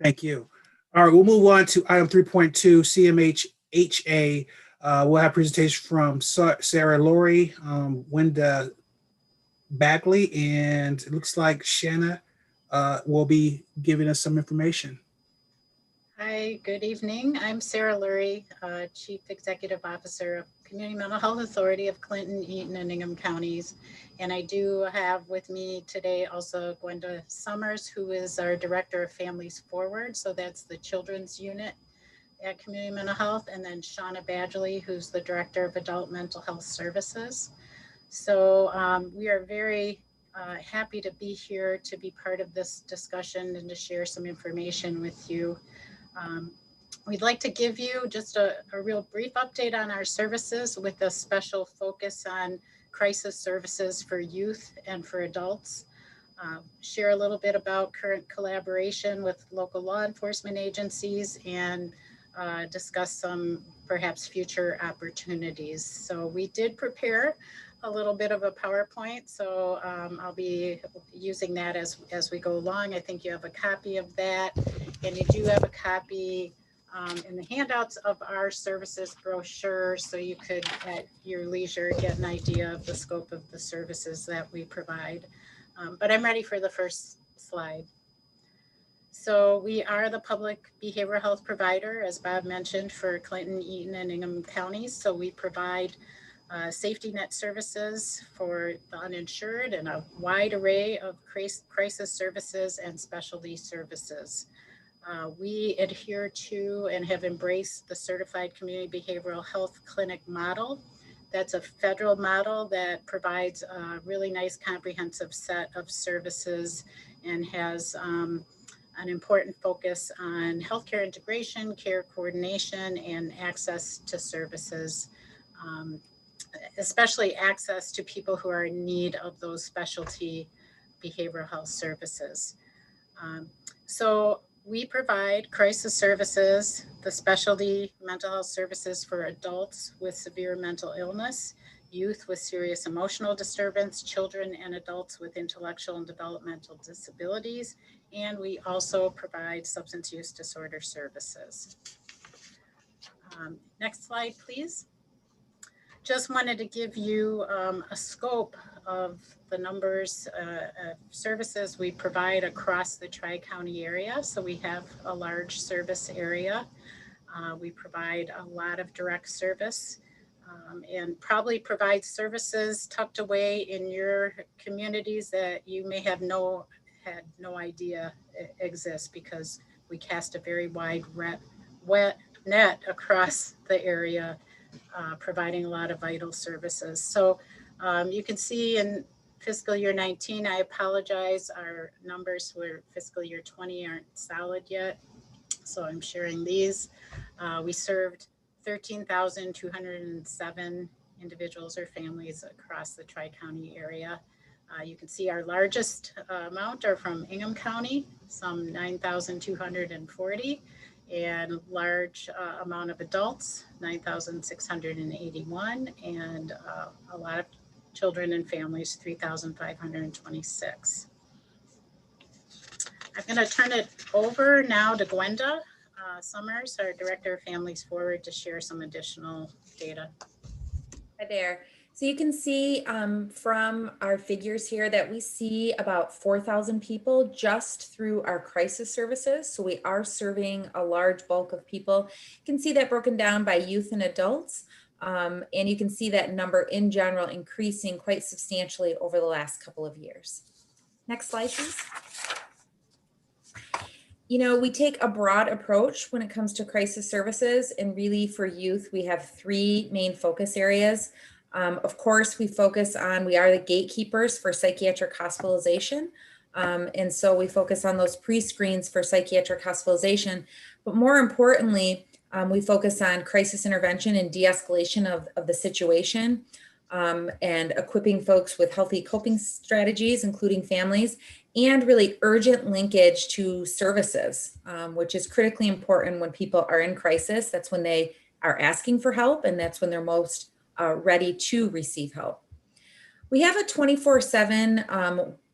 Thank you. All right, we'll move on to item 3.2, CMHA. We'll have presentation from Sara, Lurie, Wenda Bagley, and it looks like Shanna will be giving us some information. Hi, good evening. I'm Sara Lurie, Chief Executive Officer of Community Mental Health Authority of Clinton, Eaton, and Ingham counties. And I do have with me today also Gwenda Summers, who is our Director of Families Forward. So that's the children's unit at Community Mental Health, and then Shauna Badgley, who's the Director of Adult Mental Health Services. So we are very happy to be here to be part of this discussion and to share some information with you. We'd like to give you just a real brief update on our services with a special focus on crisis services for youth and for adults. Share a little bit about current collaboration with local law enforcement agencies, and discuss some perhaps future opportunities. So we did prepare a little bit of a PowerPoint, so I'll be using that as we go along. I think you have a copy of that, and you do have a copy in the handouts of our services brochure, so you could at your leisure get an idea of the scope of the services that we provide. But I'm ready for the first slide. So we are the public behavioral health provider, as Bob mentioned, for Clinton, Eaton, and Ingham counties. So we provide safety net services for the uninsured and a wide array of crisis services and specialty services. We adhere to and have embraced the Certified Community Behavioral Health Clinic model. That's a federal model that provides a really nice comprehensive set of services and has an important focus on healthcare integration, care coordination, and access to services, especially access to people who are in need of those specialty behavioral health services. So we provide crisis services, the specialty mental health services for adults with severe mental illness, youth with serious emotional disturbance, children and adults with intellectual and developmental disabilities, and we also provide substance use disorder services. Next slide, please. Just wanted to give you a scope of the numbers of services we provide across the Tri-County area. So we have a large service area. We provide a lot of direct service and probably provide services tucked away in your communities that you may have had no idea exist, because we cast a very wide net across the area, providing a lot of vital services. So you can see in fiscal year 19, I apologize, our numbers for fiscal year 20 aren't solid yet, so I'm sharing these. We served 13,207 individuals or families across the Tri-County area. You can see our largest amount are from Ingham County, some 9,240, and large amount of adults, 9,681, and a lot of children and families, 3,526. I'm going to turn it over now to Gwenda Summers, our Director of Families Forward, to share some additional data. Hi there. So you can see from our figures here that we see about 4,000 people just through our crisis services. So we are serving a large bulk of people. You can see that broken down by youth and adults. And you can see that number in general increasing quite substantially over the last couple of years. Next slide, please. You know, we take a broad approach when it comes to crisis services, and really for youth, we have three main focus areas. Of course, we are the gatekeepers for psychiatric hospitalization. And so we focus on those pre-screens for psychiatric hospitalization, but more importantly, we focus on crisis intervention and de-escalation of the situation, and equipping folks with healthy coping strategies, including families, and really urgent linkage to services, which is critically important when people are in crisis. That's when they are asking for help, and that's when they're most ready to receive help. We have a 24/7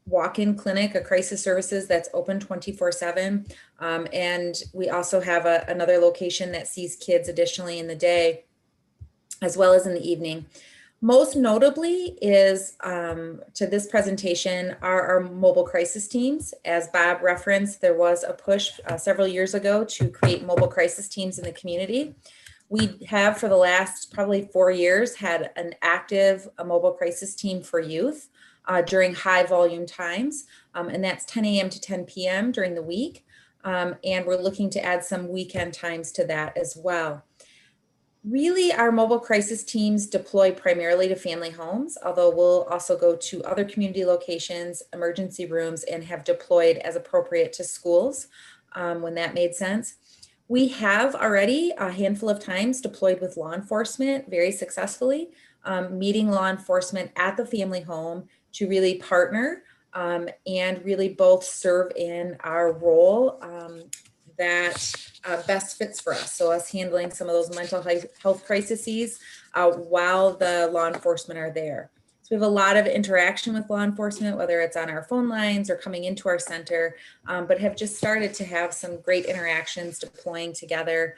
walk-in clinic, a crisis services that's open 24/7. And we also have another location that sees kids additionally in the day, as well as in the evening. Most notably is to this presentation are our mobile crisis teams. As Bob referenced, there was a push several years ago to create mobile crisis teams in the community. We have for the last probably 4 years had an active mobile crisis team for youth during high volume times. And that's 10 a.m. to 10 p.m. during the week. And we're looking to add some weekend times to that as well. Really, our mobile crisis teams deploy primarily to family homes, although we'll also go to other community locations, emergency rooms, and have deployed as appropriate to schools when that made sense. We have already a handful of times deployed with law enforcement very successfully, meeting law enforcement at the family home to really partner and really both serve in our role that best fits for us. So us handling some of those mental health crises while the law enforcement are there. So we have a lot of interaction with law enforcement, whether it's on our phone lines or coming into our center, but have just started to have some great interactions deploying together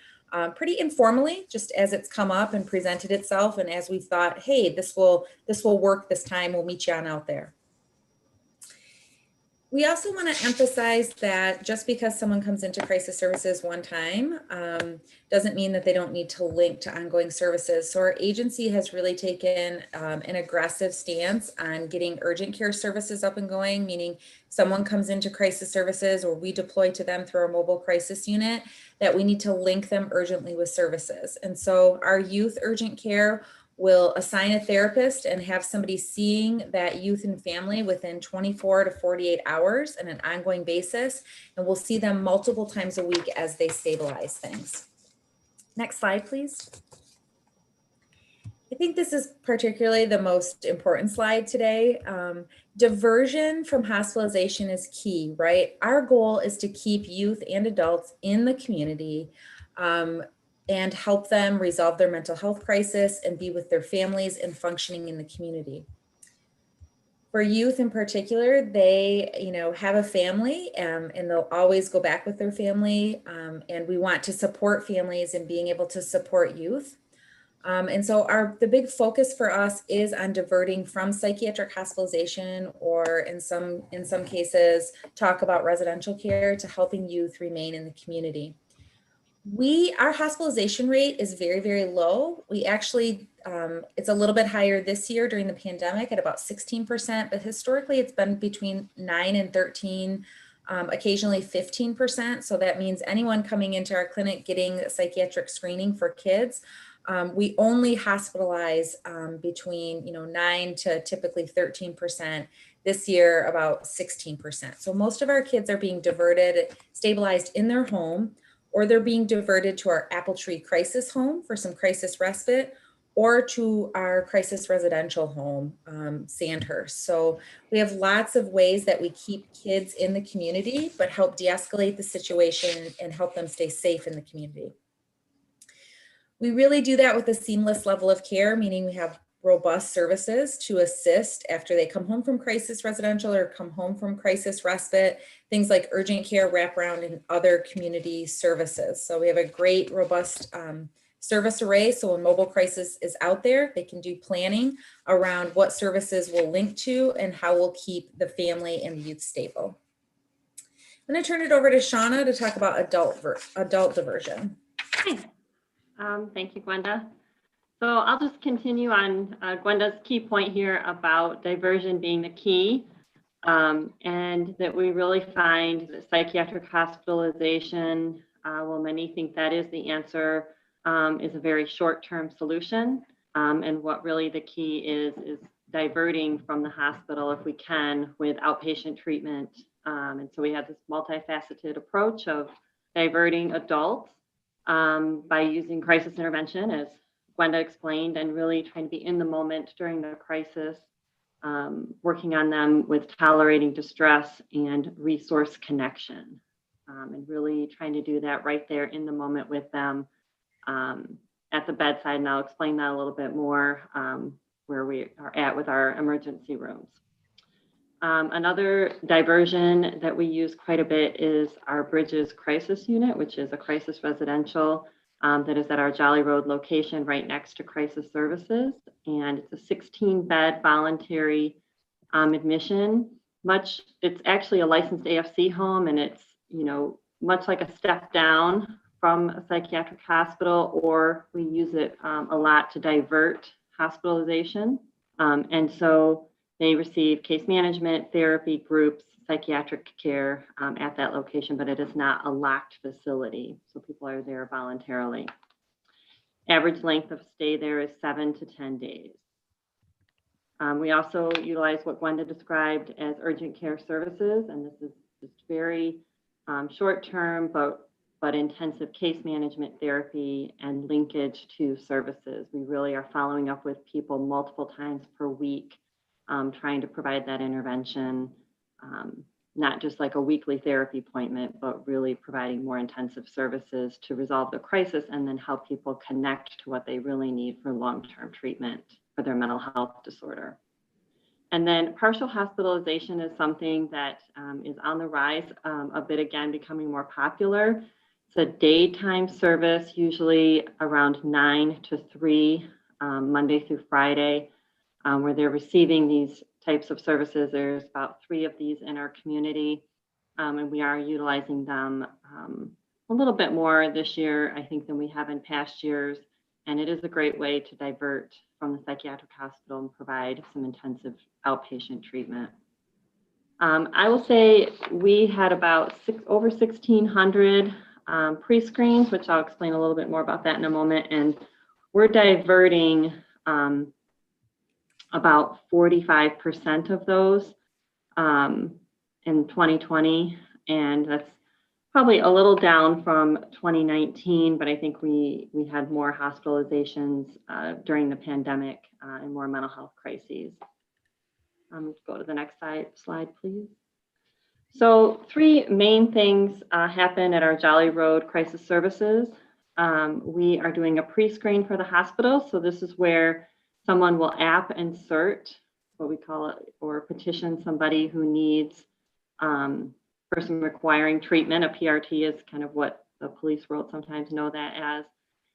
pretty informally, just as it's come up and presented itself. And as we thought, hey, this will work this time, we'll meet you on out there. We also want to emphasize that just because someone comes into crisis services one time doesn't mean that they don't need to link to ongoing services. So our agency has really taken an aggressive stance on getting urgent care services up and going, meaning someone comes into crisis services or we deploy to them through our mobile crisis unit, that we need to link them urgently with services. And so our youth urgent care will assign a therapist and have somebody seeing that youth and family within 24 to 48 hours on an ongoing basis. And we'll see them multiple times a week as they stabilize things. Next slide, please. I think this is particularly the most important slide today. Diversion from hospitalization is key, right? Our goal is to keep youth and adults in the community and help them resolve their mental health crisis and be with their families and functioning in the community. For youth in particular, they have a family and they'll always go back with their family. And we want to support families and being able to support youth. And so the big focus for us is on diverting from psychiatric hospitalization, or in some cases, talk about residential care, to helping youth remain in the community. Our hospitalization rate is very, very low. We actually, it's a little bit higher this year during the pandemic at about 16%, but historically it's been between 9 and 13, occasionally 15%. So that means anyone coming into our clinic getting psychiatric screening for kids, we only hospitalize between 9 to typically 13%. This year, about 16%. So most of our kids are being diverted, stabilized in their home, or they're being diverted to our Apple Tree Crisis Home for some crisis respite, or to our crisis residential home, Sandhurst. So we have lots of ways that we keep kids in the community, but help de-escalate the situation and help them stay safe in the community. We really do that with a seamless level of care, meaning we have robust services to assist after they come home from crisis residential or come home from crisis respite, things like urgent care, wraparound, and other community services. So we have a great, robust service array. So when mobile crisis is out there, they can do planning around what services we'll link to and how we'll keep the family and the youth stable. I'm going to turn it over to Shauna to talk about adult diversion. Hi. Thank you, Gwenda. So I'll just continue on Gwenda's key point here about diversion being the key, and that we really find that psychiatric hospitalization, well, many think that is the answer, is a very short-term solution. And what really the key is diverting from the hospital if we can with outpatient treatment. And so we have this multifaceted approach of diverting adults by using crisis intervention, as Gwenda explained, and really trying to be in the moment during the crisis, working on them with tolerating distress and resource connection, and really trying to do that right there in the moment with them at the bedside. And I'll explain that a little bit more where we are at with our emergency rooms. Another diversion that we use quite a bit is our Bridges Crisis Unit, which is a crisis residential that is at our Jolly Road location right next to crisis services. And it's a 16-bed voluntary admission. It's actually a licensed AFC home, and it's, much like a step down from a psychiatric hospital, or we use it a lot to divert hospitalization. And so they receive case management, therapy groups, psychiatric care at that location, but it is not a locked facility. So people are there voluntarily. Average length of stay there is 7 to 10 days. We also utilize what Gwenda described as urgent care services, and this is just very short term, but but intensive case management therapy and linkage to services. We really are following up with people multiple times per week, trying to provide that intervention, not just like a weekly therapy appointment, but really providing more intensive services to resolve the crisis and then help people connect to what they really need for long-term treatment for their mental health disorder. And then partial hospitalization is something that is on the rise a bit, again, becoming more popular. It's a daytime service, usually around 9 to 3, Monday through Friday, where they're receiving these types of services. There's about 3 of these in our community, and we are utilizing them a little bit more this year, I think, than we have in past years. And it is a great way to divert from the psychiatric hospital and provide some intensive outpatient treatment. I will say we had about over 1,600 pre-screens, which I'll explain a little bit more about that in a moment. And we're diverting about 45% of those in 2020. And that's probably a little down from 2019, but I think we had more hospitalizations during the pandemic and more mental health crises. Go to the next slide, please. So 3 main things happen at our Jolly Road Crisis Services. We are doing a pre-screen for the hospital. So this is where someone will app insert, what we call it, or petition somebody who needs person requiring treatment. A PRT is kind of what the police world sometimes know that as.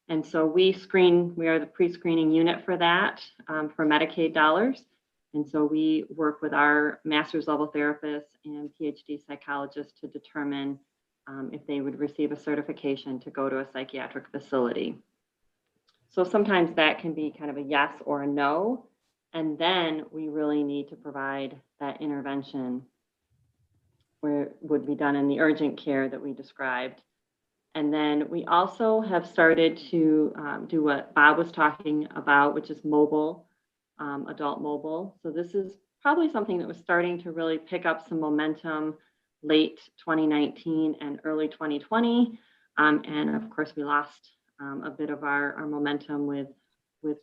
And so we are the pre-screening unit for that for Medicaid dollars. And so we work with our master's level therapists and PhD psychologists to determine if they would receive a certification to go to a psychiatric facility. So sometimes that can be kind of a yes or a no. And then we really need to provide that intervention where it would be done in the urgent care that we described. And then we also have started to do what Bob was talking about, which is mobile, adult mobile. So this is probably something that was starting to really pick up some momentum late 2019 and early 2020. And of course, we lost a bit of our momentum with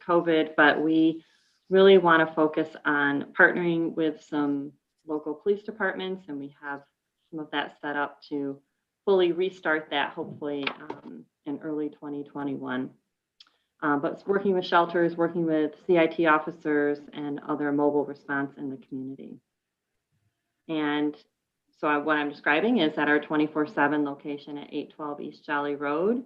COVID, but we really want to focus on partnering with some local police departments, and we have some of that set up to fully restart that hopefully in early 2021. But it's working with shelters, working with CIT officers and other mobile response in the community. And so what I'm describing is at our 24/7 location at 812 East Jolly Road.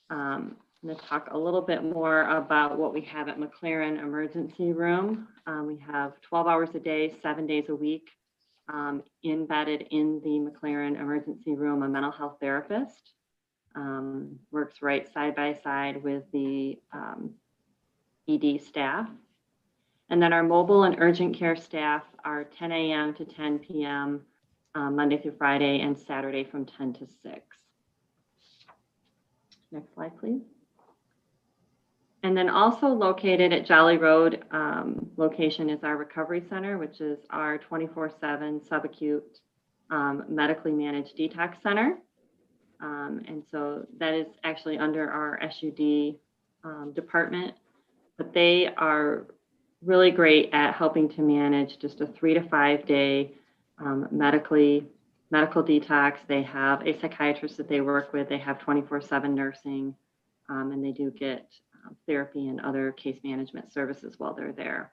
I'm going to talk a little bit more about what we have at McLaren Emergency Room. We have 12 hours a day, 7 days a week, embedded in the McLaren Emergency Room, a mental health therapist. Works right side by side with the ED staff. And then our mobile and urgent care staff are 10 a.m. to 10 p.m. Monday through Friday and Saturday from 10 to 6. Next slide, please. And then also located at Jolly Road location is our recovery center, which is our 24/7 subacute medically managed detox center. And so that is actually under our SUD department, but they are really great at helping to manage just a 3 to 5 day medical detox. They have a psychiatrist that they work with. They have 24/7 nursing, and they do get therapy and other case management services while they're there.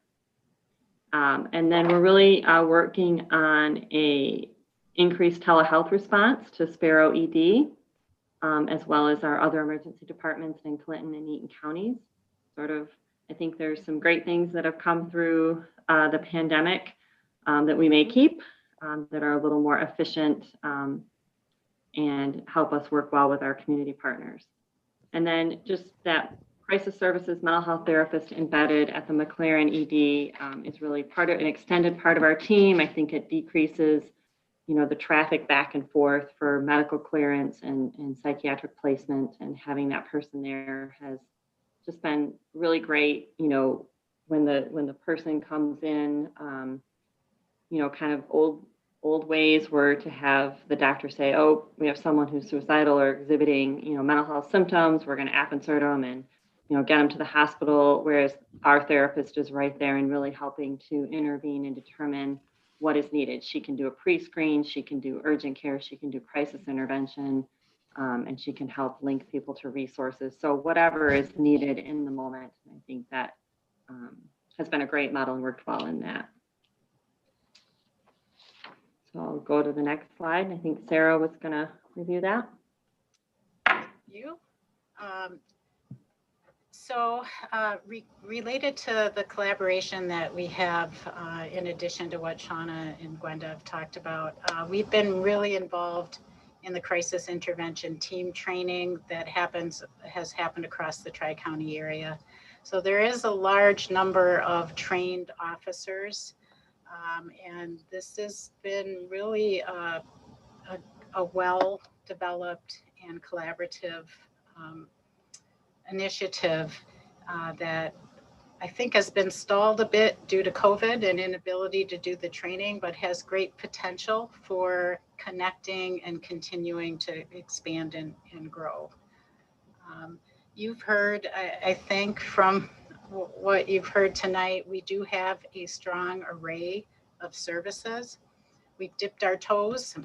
And then we're really working on a increased telehealth response to Sparrow ED, as well as our other emergency departments in Clinton and Eaton counties. I think there's some great things that have come through the pandemic that we may keep, that are a little more efficient and help us work well with our community partners. And then just that crisis services mental health therapist embedded at the McLaren ED is really an extended part of our team. I think it decreases, the traffic back and forth for medical clearance and psychiatric placement, and having that person there has just been really great. When the person comes in, kind of Old ways were to have the doctor say, oh, we have someone who's suicidal or exhibiting, mental health symptoms. We're going to app insert them and, get them to the hospital. Whereas our therapist is right there and really helping to intervene and determine what is needed. She can do a pre-screen, she can do urgent care, she can do crisis intervention, and she can help link people to resources. So whatever is needed in the moment, I think that has been a great model and worked well in that. So I'll go to the next slide. I think Sara was going to review that. You. Related to the collaboration that we have, in addition to what Shauna and Gwenda have talked about, we've been really involved in the crisis intervention team training that has happened across the Tri-County area. So there is a large number of trained officers, and this has been really a well-developed and collaborative initiative that I think has been stalled a bit due to COVID and inability to do the training, but has great potential for connecting and continuing to expand and grow. You've heard, I think from what you've heard tonight, we do have a strong array of services. We've dipped our toes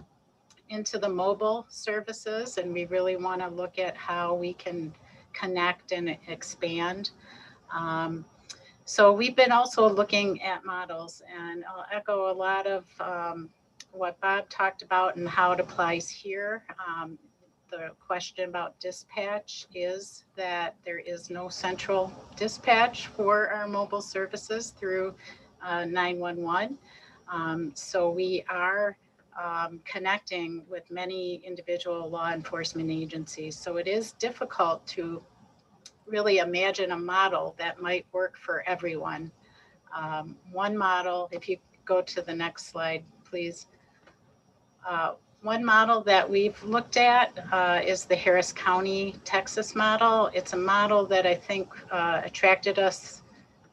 into the mobile services, and we really want to look at how we can connect and expand. So we've been also looking at models, and I'll echo a lot of what Bob talked about and how it applies here. The question about dispatch is that there is no central dispatch for our mobile services through 911. So we are connecting with many individual law enforcement agencies. So it is difficult to really imagine a model that might work for everyone. One model, if you go to the next slide, please. One model that we've looked at is the Harris County, Texas model. It's a model that I think attracted us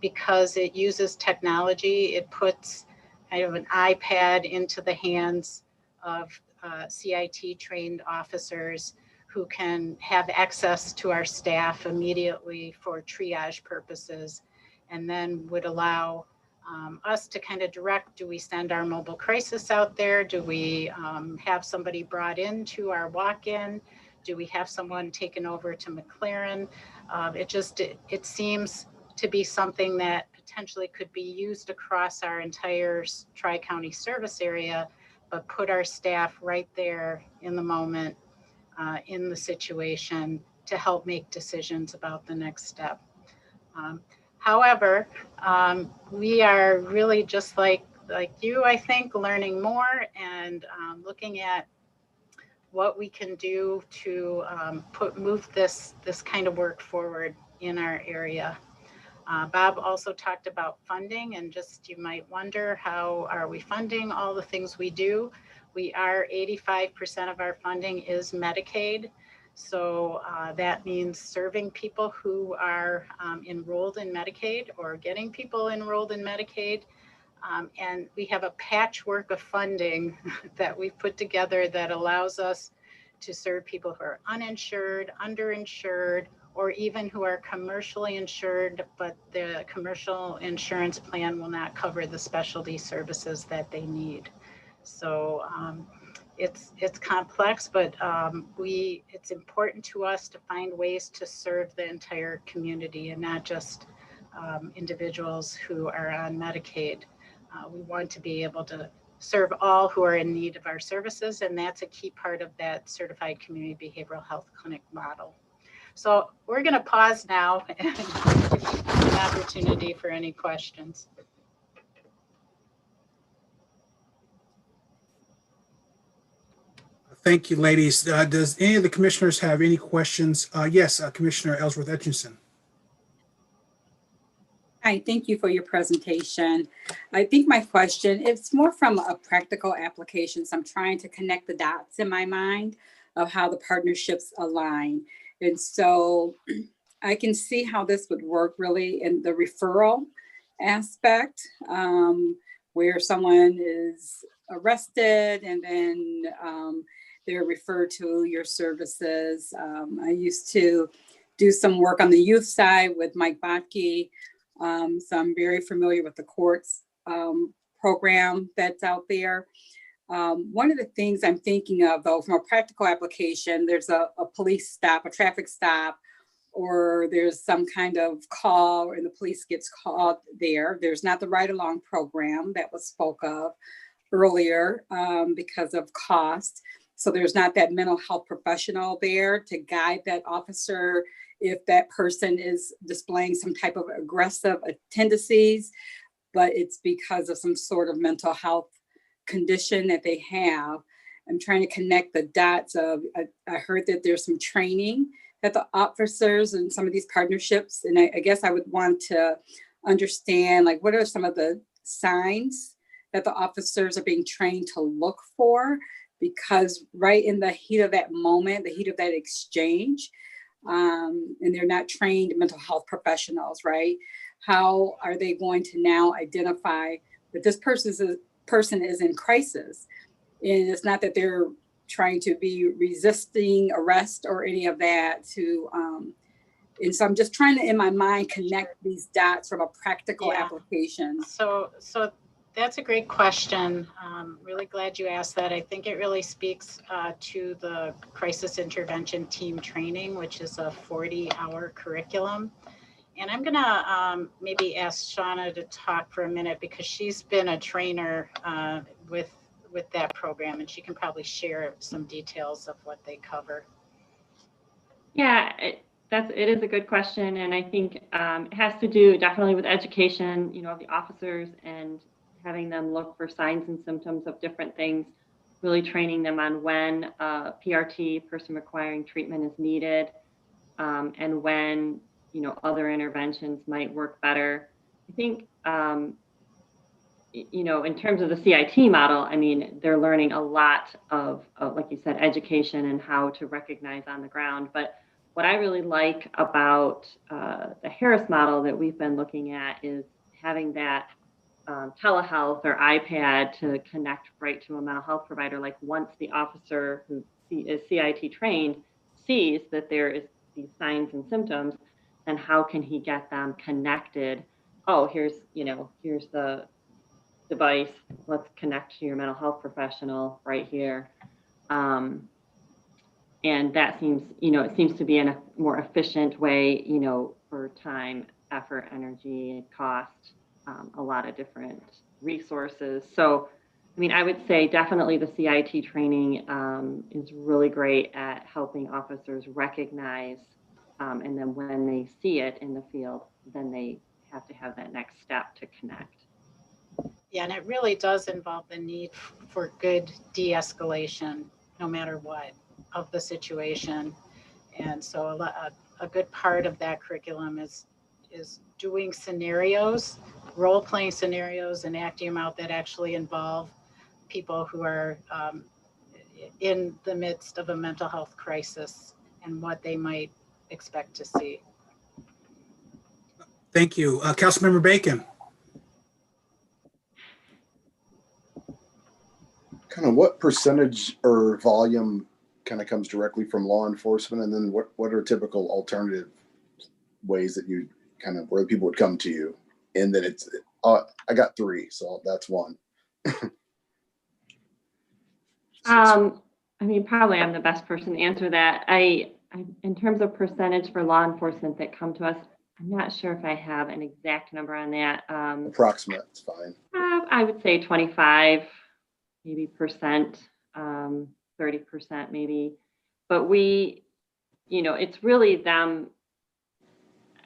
because it uses technology. It puts kind of an iPad into the hands of CIT trained officers who can have access to our staff immediately for triage purposes, and then would allow us to kind of direct, do we send our mobile crisis out there? Do we have somebody brought into our walk-in? Do we have someone taken over to McLaren? It seems to be something that potentially could be used across our entire Tri-County service area, but put our staff right there in the moment, in the situation, to help make decisions about the next step. However, we are really just like you, I think, learning more and looking at what we can do to move this kind of work forward in our area. Bob also talked about funding, and just you might wonder, how are we funding all the things we do? We are 85% of our funding is Medicaid. So that means serving people who are enrolled in Medicaid or getting people enrolled in Medicaid. And we have a patchwork of funding that we've put together that allows us to serve people who are uninsured, underinsured, or even who are commercially insured, but the commercial insurance plan will not cover the specialty services that they need. So it's complex, but it's important to us to find ways to serve the entire community and not just individuals who are on Medicaid. We want to be able to serve all who are in need of our services, and that's a key part of that certified community behavioral health clinic model. So we're going to pause now and give an opportunity for any questions. Thank you, ladies. Does any of the commissioners have any questions? Yes, Commissioner Ellsworth Etchison. Hi, thank you for your presentation. I think my question, it's more from a practical application. So I'm trying to connect the dots in my mind of how the partnerships align. And so I can see how this would work really in the referral aspect, where someone is arrested, and then they're referred to your services. I used to do some work on the youth side with Mike Botke, so I'm very familiar with the courts program that's out there. One of the things I'm thinking of, though, from a practical application, there's a police stop, a traffic stop, or there's some kind of call and the police gets called there. There's not the ride-along program that was spoke of earlier because of cost. So there's not that mental health professional there to guide that officer if that person is displaying some type of aggressive tendencies, but it's because of some sort of mental health condition that they have. I'm trying to connect the dots of, I heard that there's some training that the officers and some of these partnerships, and I guess I would want to understand, like, what are some of the signs that the officers are being trained to look for? Because right in the heat of that moment, the heat of that exchange, and they're not trained mental health professionals, right? How are they going to now identify that this person is in crisis? And it's not that they're trying to be resisting arrest or any of that and so I'm just trying to, in my mind, connect these dots from a practical application. So that's a great question. Really glad you asked that. I think it really speaks to the crisis intervention team training, which is a 40-hour curriculum. And I'm gonna maybe ask Shauna to talk for a minute because she's been a trainer with that program, and she can probably share some details of what they cover. Yeah, it is a good question, and I think it has to do definitely with education, of the officers and having them look for signs and symptoms of different things, really training them on when PRT, person requiring treatment, is needed, and when other interventions might work better. I think in terms of the CIT model, I mean, they're learning a lot of, like you said, education and how to recognize on the ground. But what I really like about the Harris model that we've been looking at is having that telehealth or iPad to connect right to a mental health provider. Like once the officer who is CIT trained sees that there is these signs and symptoms, then how can he get them connected? Oh, here's the device, let's connect to your mental health professional right here. And that seems, it seems to be in a more efficient way, for time, effort, energy, cost, a lot of different resources. So, I mean, I would say definitely the CIT training is really great at helping officers recognize, and then when they see it in the field, then they have to have that next step to connect. Yeah, and it really does involve the need for good de-escalation, no matter what, of the situation. And so a good part of that curriculum is doing scenarios, role-playing scenarios, and acting them out that actually involve people who are in the midst of a mental health crisis and what they might expect to see. Thank you. Councilmember Bacon. Kind of what percentage or volume kind of comes directly from law enforcement, and then what are typical alternative ways that you kind of where people would come to you? And then it's I got 3, so that's one. I mean, probably I'm the best person to answer that. I in terms of percentage for law enforcement that come to us, I'm not sure if I have an exact number on that. Approximate, it's fine. I would say 25, maybe percent, 30% maybe. But we, it's really them.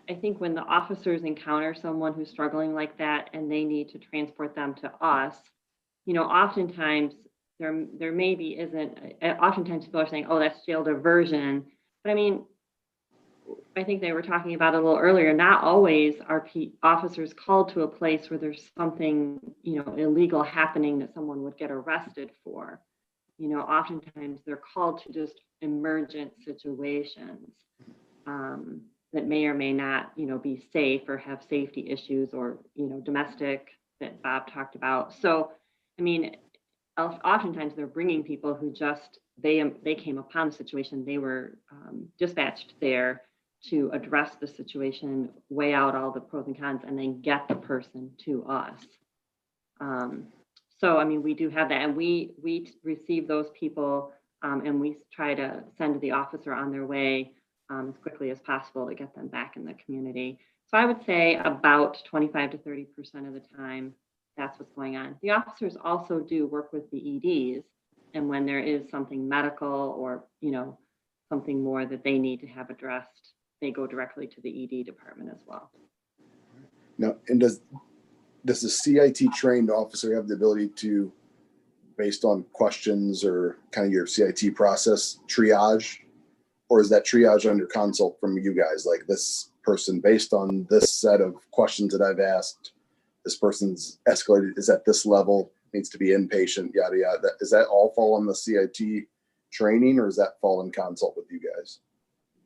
I think when the officers encounter someone who's struggling like that and they need to transport them to us, oftentimes there maybe isn't, oftentimes people are saying, oh, that's jail diversion. But I mean, I think they were talking about it a little earlier, not always are officers called to a place where there's something, illegal happening that someone would get arrested for. Oftentimes they're called to just emergent situations that may or may not, be safe or have safety issues or, domestic that Bob talked about. So, I mean, oftentimes they're bringing people who just, they came upon the situation, they were dispatched there to address the situation, weigh out all the pros and cons, and then get the person to us. So, I mean, we do have that, and we receive those people, and we try to send the officer on their way as quickly as possible to get them back in the community. So I would say about 25 to 30% of the time, that's what's going on. The officers also do work with the EDs, and when there is something medical or, you know, something more that they need to have addressed, they go directly to the ED department as well. Now, and does the CIT trained officer have the ability to, based on questions or kind of your CIT process, triage? Or is that triage under consult from you guys? Like, this person, based on this set of questions that I've asked, this person's escalated, is at this level, needs to be inpatient, yada, yada. Does that all fall on the CIT training, or does that fall in consult with you guys?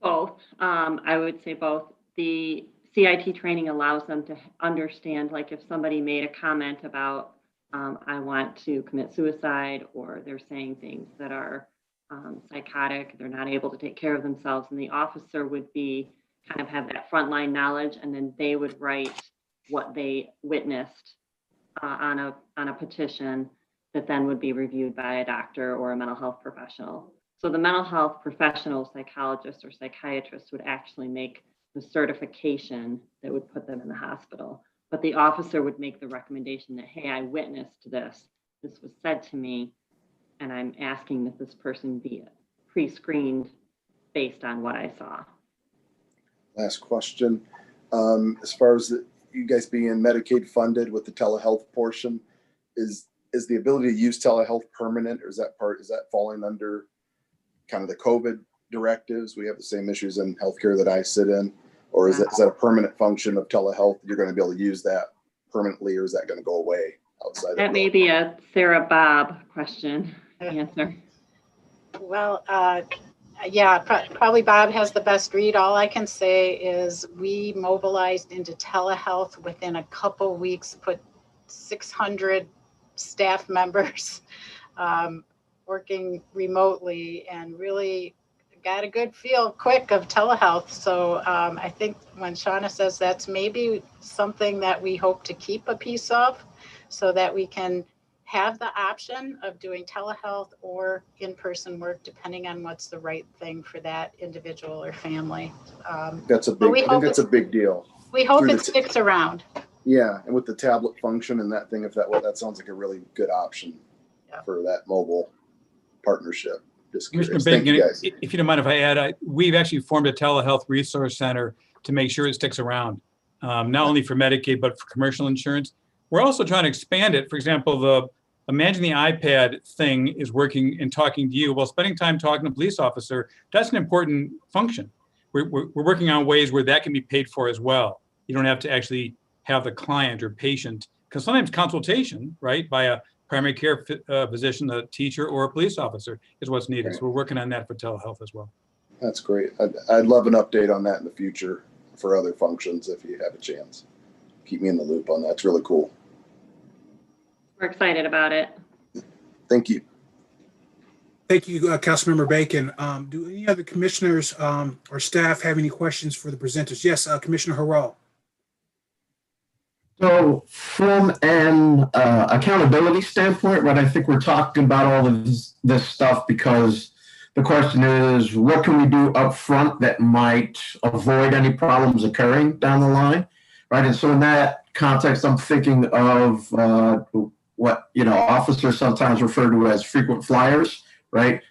Both. I would say both. The CIT training allows them to understand, like, if somebody made a comment about, I want to commit suicide, or they're saying things that are psychotic, they're not able to take care of themselves, and the officer would be kind of have that frontline knowledge, and then they would write what they witnessed on a petition that then would be reviewed by a doctor or a mental health professional. So the mental health professional, psychologist or psychiatrist, would actually make the certification that would put them in the hospital. But the officer would make the recommendation that, hey, I witnessed this. This was said to me, and I'm asking that this person be pre-screened based on what I saw. Last question. As far as you guys being Medicaid funded with the telehealth portion, is the ability to use telehealth permanent, or is that falling under kind of the COVID directives? We have the same issues in healthcare that I sit in, or is that a permanent function of telehealth? You're going to be able to use that permanently, or is that going to go away outside? That may be a Sarah Bob question answer. Well, yeah, probably Bob has the best read. All I can say is we mobilized into telehealth within a couple weeks, put 600 staff members working remotely, and really got a good feel quick of telehealth. So I think when Shauna says that's maybe something that we hope to keep a piece of, so that we can have the option of doing telehealth or in-person work, depending on what's the right thing for that individual or family. I think that's a big deal. We hope it sticks around. Yeah, and with the tablet function and that thing, that sounds like a really good option for that mobile partnership. Just curious. Commissioner Bacon, if you don't mind if I add, we've actually formed a telehealth resource center to make sure it sticks around, not only for Medicaid, but for commercial insurance. We're also trying to expand it. For example, imagine the iPad thing is working and talking to you while spending time talking to a police officer. That's an important function. We're working on ways where that can be paid for as well. You don't have to actually have the client or patient, because sometimes consultation, right, by a primary care physician, a teacher, or a police officer is what's needed. Right. So we're working on that for telehealth as well. That's great. I'd love an update on that in the future for other functions if you have a chance. Keep me in the loop on that. It's really cool. We're excited about it. Thank you. Thank you, Councilmember Bacon. Do any other commissioners or staff have any questions for the presenters? Yes, Commissioner Harrell. So from an accountability standpoint, right, I think we're talking about all of this stuff because the question is, what can we do up front that might avoid any problems occurring down the line, right? And so in that context, I'm thinking of what, officers sometimes refer to as frequent flyers, right?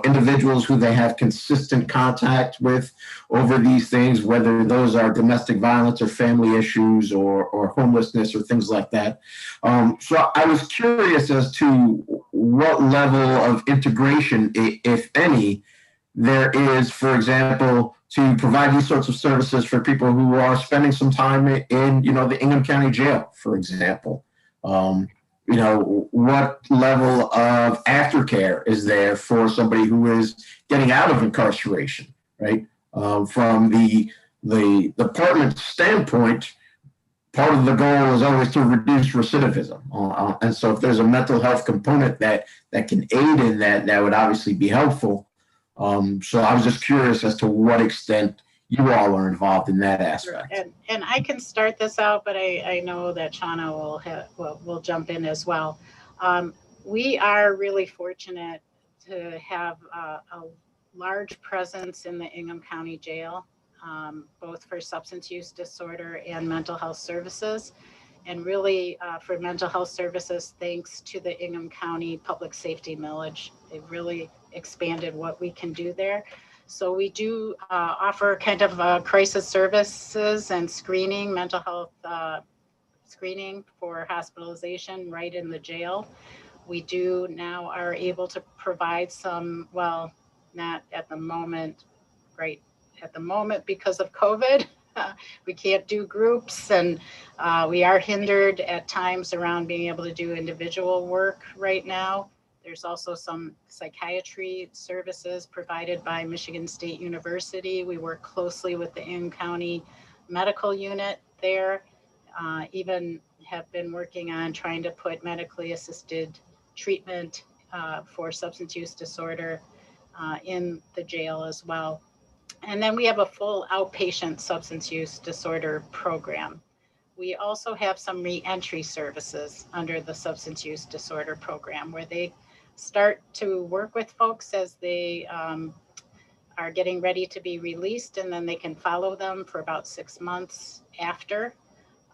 Individuals who they have consistent contact with over these things, whether those are domestic violence or family issues or homelessness or things like that. So I was curious as to what level of integration, if any, there is, for example, to provide these sorts of services for people who are spending some time in, the Ingham County Jail, for example. What level of aftercare is there for somebody who is getting out of incarceration, right? From the department standpoint, part of the goal is always to reduce recidivism. And so if there's a mental health component that can aid in that, that would obviously be helpful. So I was just curious as to what extent you all are involved in that aspect. And I can start this out, but I know that Shauna will jump in as well. We are really fortunate to have a large presence in the Ingham County Jail, both for substance use disorder and mental health services. And really for mental health services, thanks to the Ingham County Public Safety Millage, they've really expanded what we can do there. So we do offer kind of crisis services and screening, mental health screening for hospitalization right in the jail. We do now are able to provide some, well, not at the moment, right at the moment because of COVID. We can't do groups, and we are hindered at times around being able to do individual work right now. There's also some psychiatry services provided by Michigan State University. We work closely with the Ingham County Medical Unit there. Even have been working on trying to put medically assisted treatment for substance use disorder in the jail as well. And then we have a full outpatient substance use disorder program. We also have some reentry services under the substance use disorder program where they start to work with folks as they are getting ready to be released, and then they can follow them for about 6 months after.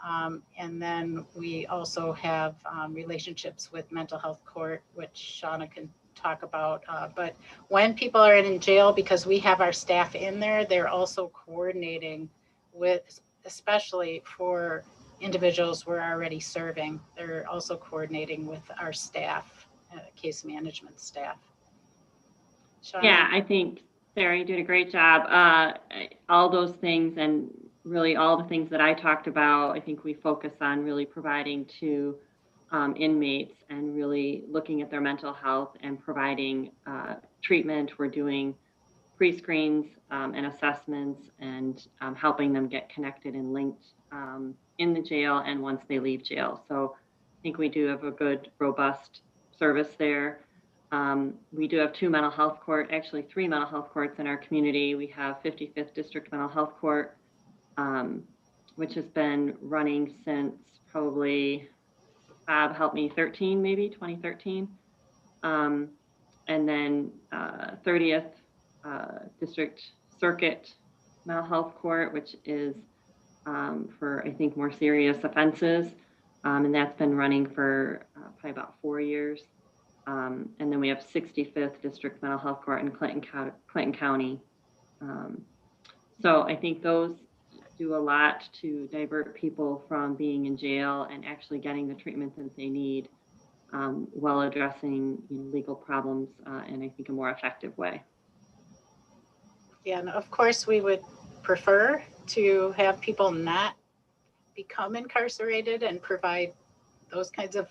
And then we also have relationships with mental health court, which Shauna can talk about. But when people are in jail, because we have our staff in there, they're also coordinating with, especially for individuals we're already serving, they're also coordinating with our staff, case management staff. Shauna? Yeah, I think, Sarah, you did a great job. All those things, and really all the things that I talked about, I think we focus on really providing to inmates and really looking at their mental health and providing treatment. We're doing pre-screens and assessments and helping them get connected and linked in the jail and once they leave jail. So I think we do have a good, robust service there. We do have 2 mental health court, actually 3 mental health courts in our community. We have 55th District Mental Health Court, which has been running since probably, Bob, help me, 2013. And then 30th District Circuit Mental Health Court, which is for, I think, more serious offenses. And that's been running for probably about 4 years. And then we have 65th District Mental Health Court in Clinton County. So I think those do a lot to divert people from being in jail and actually getting the treatment that they need while addressing legal problems in, I think, a more effective way. Yeah, and of course we would prefer to have people not become incarcerated and provide those kinds of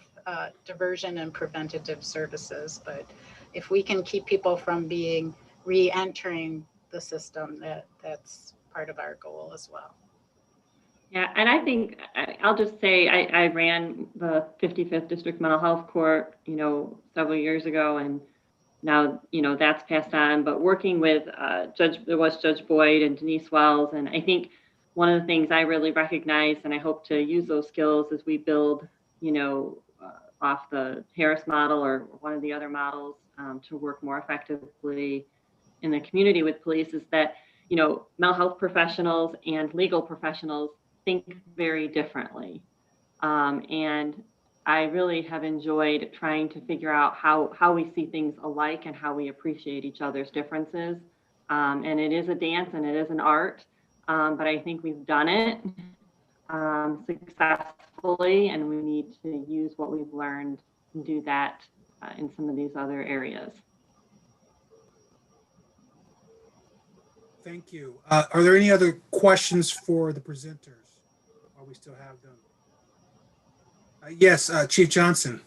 diversion and preventative services. But if we can keep people from being re-entering the system, that's part of our goal as well. Yeah, and I think I'll just say I ran the 55th District Mental Health Court, several years ago, and now that's passed on. But working with Judge Boyd and Denise Wells, and I think one of the things I really recognize, and I hope to use those skills as we build, off the Harris model or one of the other models to work more effectively in the community with police, is that mental health professionals and legal professionals think very differently. And I really have enjoyed trying to figure out how we see things alike and how we appreciate each other's differences. And it is a dance and it is an art, but I think we've done it successfully, and we need to use what we've learned and do that in some of these other areas. Thank you. Are there any other questions for the presenters while we still have them? Yes, Chief Johnson.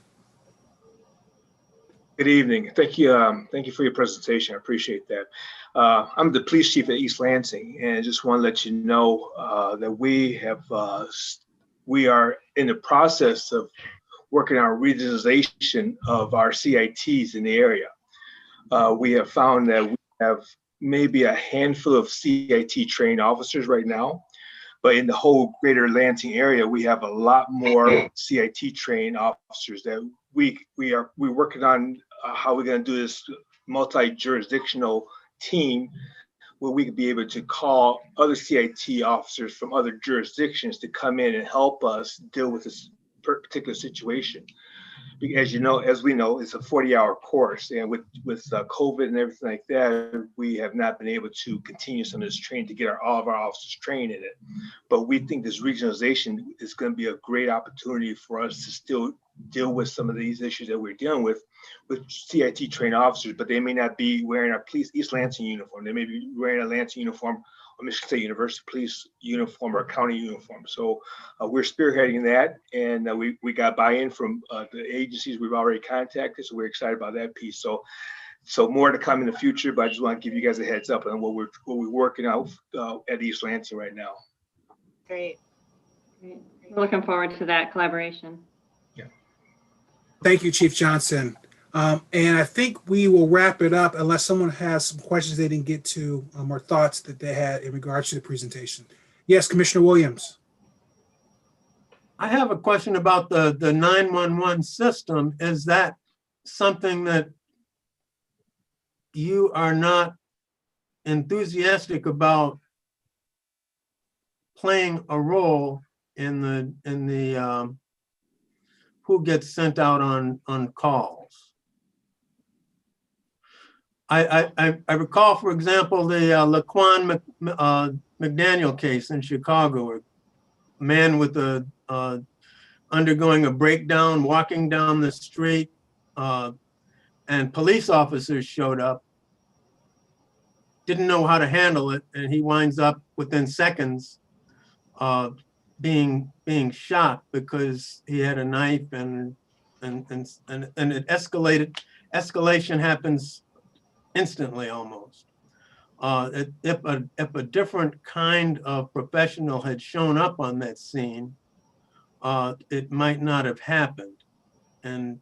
Good evening. Thank you. Thank you for your presentation. I appreciate that. I'm the police chief at East Lansing, and I just want to let you know that we we are in the process of working on regionalization of our CITs in the area. We have found that we have maybe a handful of CIT trained officers right now, but in the whole greater Lansing area, we have a lot more CIT trained officers that we're working on how we're going to do this multi-jurisdictional team where we could be able to call other CIT officers from other jurisdictions to come in and help us deal with this particular situation. As you know, as we know, it's a 40-hour course, and with COVID and everything like that, we have not been able to continue some of this training to get all of our officers trained in it. But we think this regionalization is going to be a great opportunity for us to still deal with some of these issues that we're dealing with CIT trained officers, but they may not be wearing a police East Lansing uniform. They may be wearing a Lansing uniform, or Michigan State University police uniform, or a county uniform. So we're spearheading that, and we got buy-in from the agencies we've already contacted. So we're excited about that piece. So more to come in the future, but I just want to give you guys a heads up on what we're working out at East Lansing right now. Great. Looking forward to that collaboration. Yeah. Thank you, Chief Johnson. And I think we will wrap it up unless someone has some questions they didn't get to or thoughts that they had in regards to the presentation. Yes, Commissioner Williams. I have a question about the 911 system. Is that something that you are not enthusiastic about playing a role in the who gets sent out on calls? I recall, for example, the Laquan McDaniel case in Chicago, a man with undergoing a breakdown, walking down the street, and police officers showed up, didn't know how to handle it, and he winds up within seconds being shot because he had a knife, and it escalated. Escalation happens instantly almost. If a different kind of professional had shown up on that scene, it might not have happened. And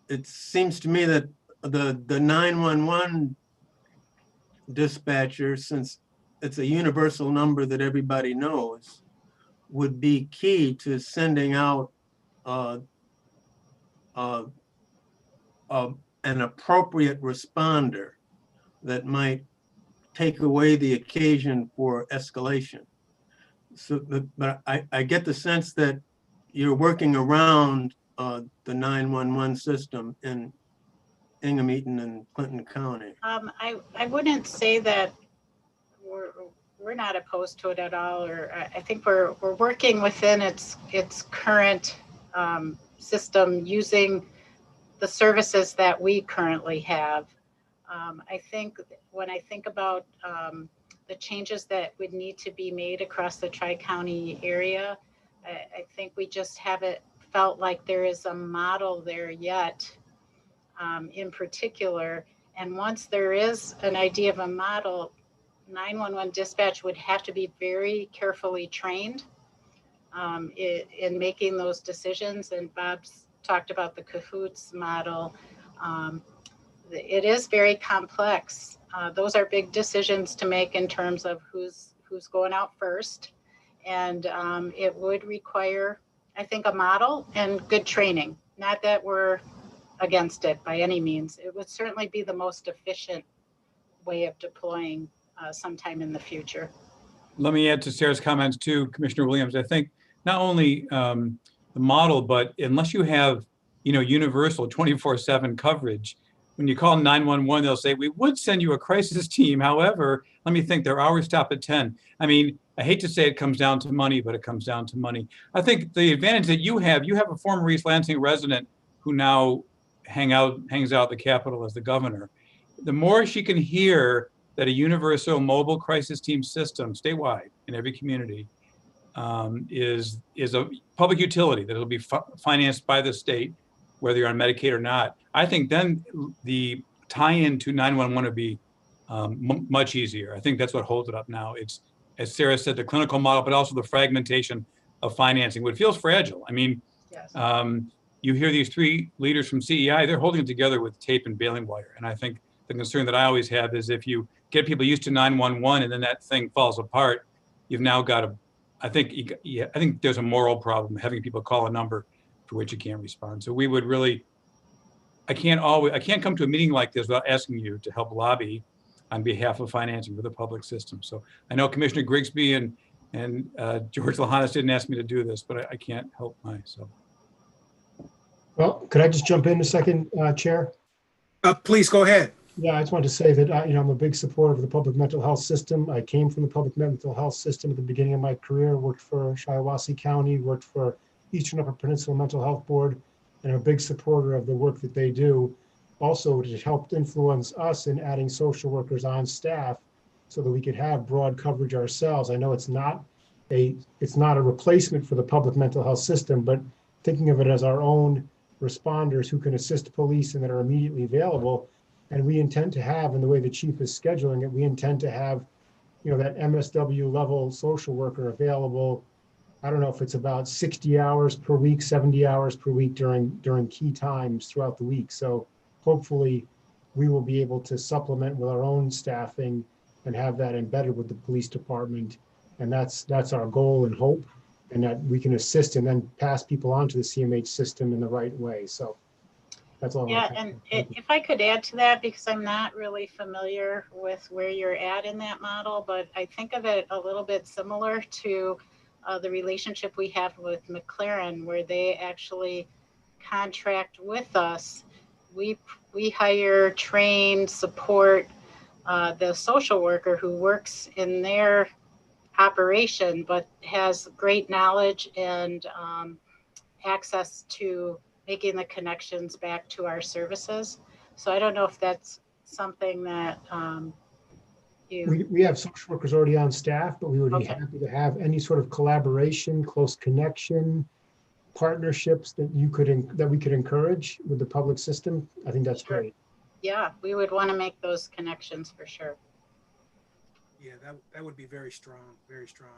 it seems to me that the 911 dispatcher, since it's a universal number that everybody knows, would be key to sending out an appropriate responder that might take away the occasion for escalation. So, but I get the sense that you're working around the 911 system in Ingham, Eaton, and Clinton County. I wouldn't say that we're not opposed to it at all, or I think we're working within its current system using the services that we currently have. I think when I think about the changes that would need to be made across the Tri-County area, I think we just haven't felt like there is a model there yet in particular. And once there is an idea of a model, 911 dispatch would have to be very carefully trained in making those decisions. And Bob's talked about the CAHOOTS model. It is very complex. Those are big decisions to make in terms of who's going out first. And it would require, I think, a model and good training. Not that we're against it by any means. It would certainly be the most efficient way of deploying sometime in the future. Let me add to Sarah's comments too, Commissioner Williams. I think not only the model, but unless you have, universal 24/7 coverage, when you call 911, they'll say, we would send you a crisis team. However, let me think, their hours stop at 10. I mean, I hate to say it comes down to money, but it comes down to money. I think the advantage that you have a former East Lansing resident who now hangs out at the Capitol as the governor. The more she can hear that a universal mobile crisis team system statewide in every community is a public utility that will be financed by the state, whether you're on Medicaid or not, I think then the tie-in to 911 would be much easier. I think that's what holds it up now. as Sarah said, the clinical model, but also the fragmentation of financing, what feels fragile. I mean, you hear these three leaders from CEI, they're holding it together with tape and baling wire. And I think the concern that I always have is if you get people used to 911 and then that thing falls apart, you've now got a, I think there's a moral problem having people call a number for which you can't respond. So we would really, I can't come to a meeting like this without asking you to help lobby on behalf of financing for the public system. So I know Commissioner Grigsby and George Lahanas didn't ask me to do this, but I can't help myself. Well, could I just jump in a second, Chair? Please go ahead. Yeah, I just wanted to say that I'm a big supporter of the public mental health system. I came from the public mental health system at the beginning of my career, worked for Shiawassee County, worked for Eastern Upper Peninsula Mental Health Board, and I'm a big supporter of the work that they do. Also, it helped influence us in adding social workers on staff so that we could have broad coverage ourselves. I know it's not a replacement for the public mental health system, but thinking of it as our own responders who can assist police and that are immediately available. And we intend to have, in the way the chief is scheduling it, we intend to have, that MSW level social worker available. I don't know if it's about 60 hours per week, 70 hours per week during key times throughout the week. So hopefully we will be able to supplement with our own staffing and have that embedded with the police department. And that's our goal and hope, and that we can assist and then pass people onto the CMH system in the right way. So that's all. Yeah, and if I could add to that, because I'm not really familiar with where you're at in that model, but I think of it a little bit similar to the relationship we have with McLaren, where they actually contract with us. We hire, train, support the social worker who works in their operation, but has great knowledge and access to making the connections back to our services. So I don't know if that's something that we have social workers already on staff, but we would be happy to have any sort of collaboration, close connection, partnerships that we could encourage with the public system. I think that's great. Yeah, we would want to make those connections for sure. Yeah, that would be very strong, very strong.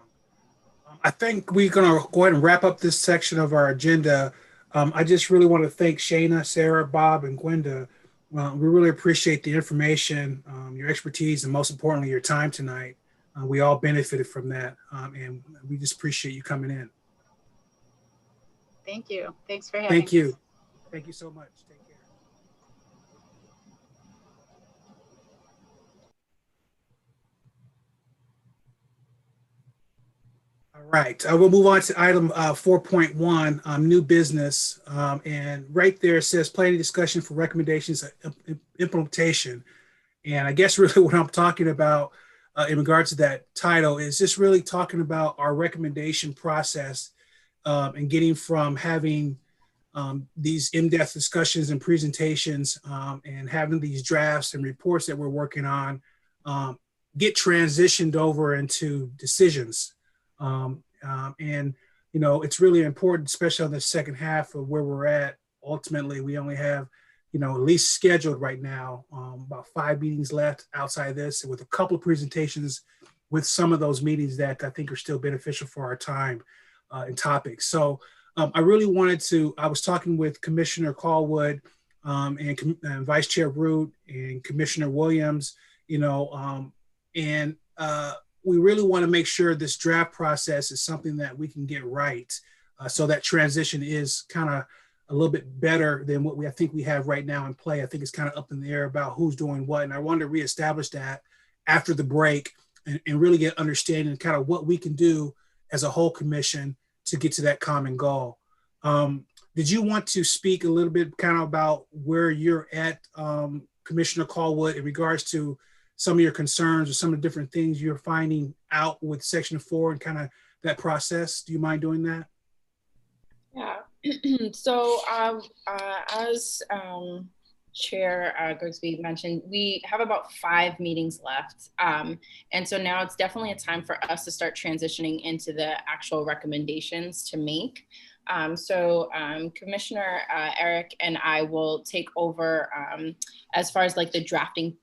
I think we're going to go ahead and wrap up this section of our agenda. I just really want to thank Shana, Sara, Bob, and Gwenda. We really appreciate the information, your expertise, and most importantly, your time tonight. We all benefited from that, and we just appreciate you coming in. Thank you. Thanks for having us. Thank you. Thank you so much. Take care. All right, we'll move on to item 4.1, new business. And right there it says planning discussion for recommendations implementation. And I guess really what I'm talking about in regards to that title is just really talking about our recommendation process and getting from having these in-depth discussions and presentations and having these drafts and reports that we're working on get transitioned over into decisions. And, it's really important, especially on the second half of where we're at. Ultimately, we only have, at least scheduled right now, about 5 meetings left outside this, with a couple of presentations with some of those meetings that I think are still beneficial for our time and topics. So I really wanted to, I was talking with Commissioner Callwood and Vice Chair Root and Commissioner Williams, we really want to make sure this draft process is something that we can get right. So that transition is kind of a little bit better than what I think we have right now in play. I think it's kind of up in the air about who's doing what. And I wanted to reestablish that after the break and really get understanding of kind of what we can do as a whole commission to get to that common goal. Did you want to speak a little bit kind of about where you're at, Commissioner Callwood, in regards to some of your concerns or some of the different things you're finding out with Section 4 and kind of that process? Do you mind doing that? Yeah. So as Chair Grigsby mentioned, we have about 5 meetings left. And so now it's definitely a time for us to start transitioning into the actual recommendations to make. Commissioner Eric and I will take over as far as like the drafting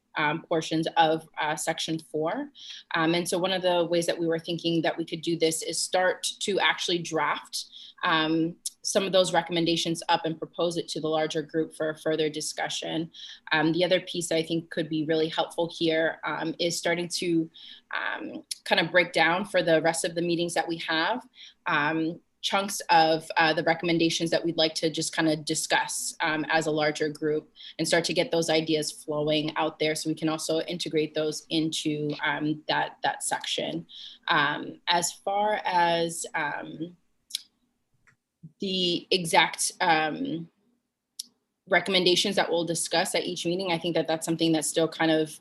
portions of section 4. And so one of the ways that we were thinking that we could do this is start to actually draft some of those recommendations up and propose it to the larger group for further discussion. The other piece I think could be really helpful here is starting to kind of break down for the rest of the meetings that we have, chunks of the recommendations that we'd like to just kind of discuss as a larger group and start to get those ideas flowing out there so we can also integrate those into that section. As far as the exact recommendations that we'll discuss at each meeting, I think that that's something that's still kind of,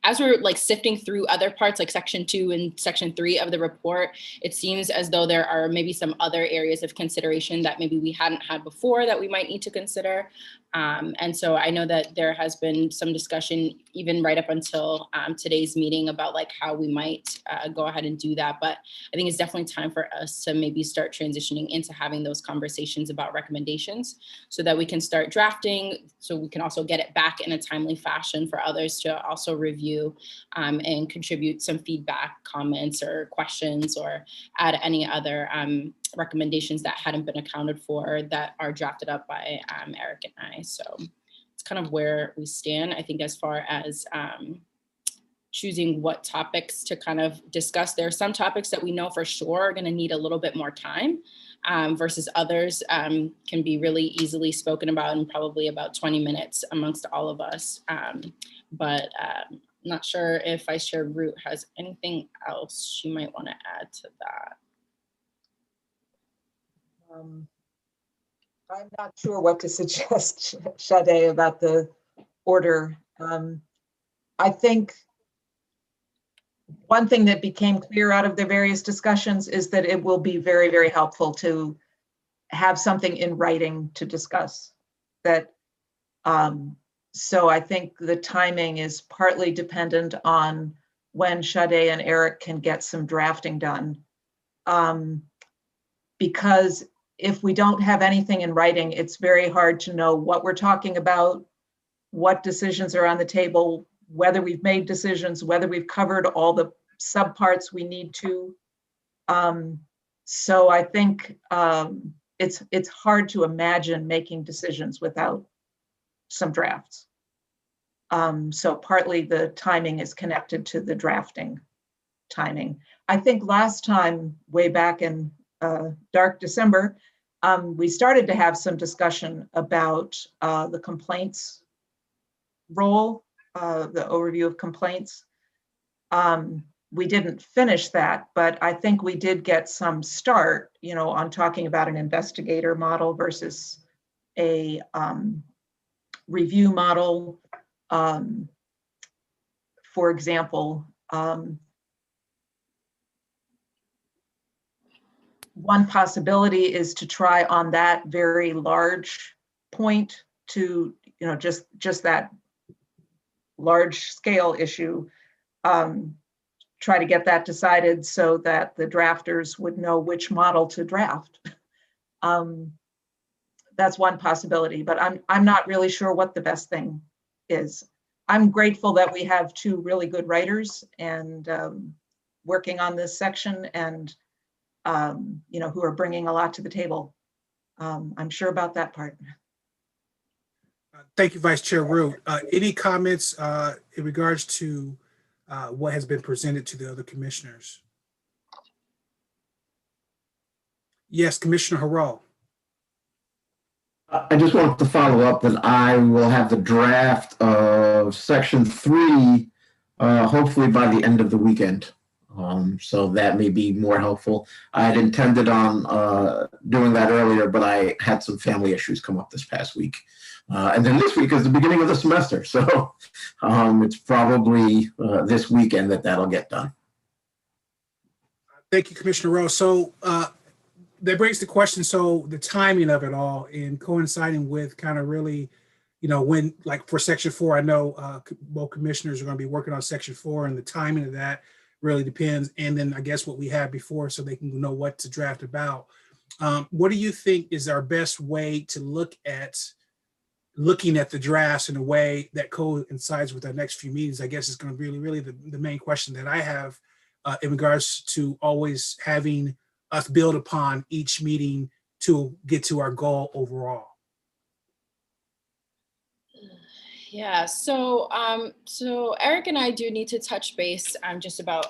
as we're like sifting through other parts like section 2 and section 3 of the report, it seems as though there are maybe some other areas of consideration that maybe we hadn't had before that we might need to consider. And so I know that there has been some discussion even right up until today's meeting about like how we might go ahead and do that. But I think it's definitely time for us to maybe start transitioning into having those conversations about recommendations so that we can start drafting, so we can also get it back in a timely fashion for others to also review and contribute some feedback, comments, or questions, or add any other recommendations that hadn't been accounted for that are drafted up by Eric and I. So it's kind of where we stand. I think as far as choosing what topics to kind of discuss, there are some topics that we know for sure are going to need a little bit more time versus others can be really easily spoken about in probably about 20 minutes amongst all of us. But not sure if Vice Chair Root has anything else she might want to add to that. I'm not sure what to suggest, Sade, about the order. I think one thing that became clear out of the various discussions is that it will be very, very helpful to have something in writing to discuss. So I think the timing is partly dependent on when Sade and Eric can get some drafting done. Because if we don't have anything in writing, it's very hard to know what we're talking about, what decisions are on the table, whether we've made decisions, whether we've covered all the subparts we need to. So I think it's hard to imagine making decisions without some drafts. So partly the timing is connected to the drafting timing. I think last time, way back in dark December, we started to have some discussion about the complaints role, the overview of complaints. We didn't finish that, but I think we did get some start, on talking about an investigator model versus a review model. For example, one possibility is to try on that very large point to, just that large scale issue, try to get that decided so that the drafters would know which model to draft. That's one possibility, but I'm not really sure what the best thing is. I'm grateful that we have two really good writers and working on this section and who are bringing a lot to the table. I'm sure about that part. Thank you, Vice Chair Root. Any comments in regards to what has been presented to the other commissioners? Yes, Commissioner Harrell. I just wanted to follow up that I will have the draft of section 3 hopefully by the end of the weekend. So that may be more helpful. I had intended on doing that earlier, but I had some family issues come up this past week. And then this week is the beginning of the semester. So it's probably this weekend that'll get done. Thank you, Commissioner Rose. So that brings the question, so the timing of it all and coinciding with kind of really, when, like for section 4, I know both commissioners are going to be working on section 4 and the timing of that really depends. And then I guess what we had before so they can know what to draft about. What do you think is our best way to look at looking at the drafts in a way that coincides with our next few meetings, I guess is going to be really the main question that I have in regards to always having us build upon each meeting to get to our goal overall. Yeah, so Eric and I do need to touch base just about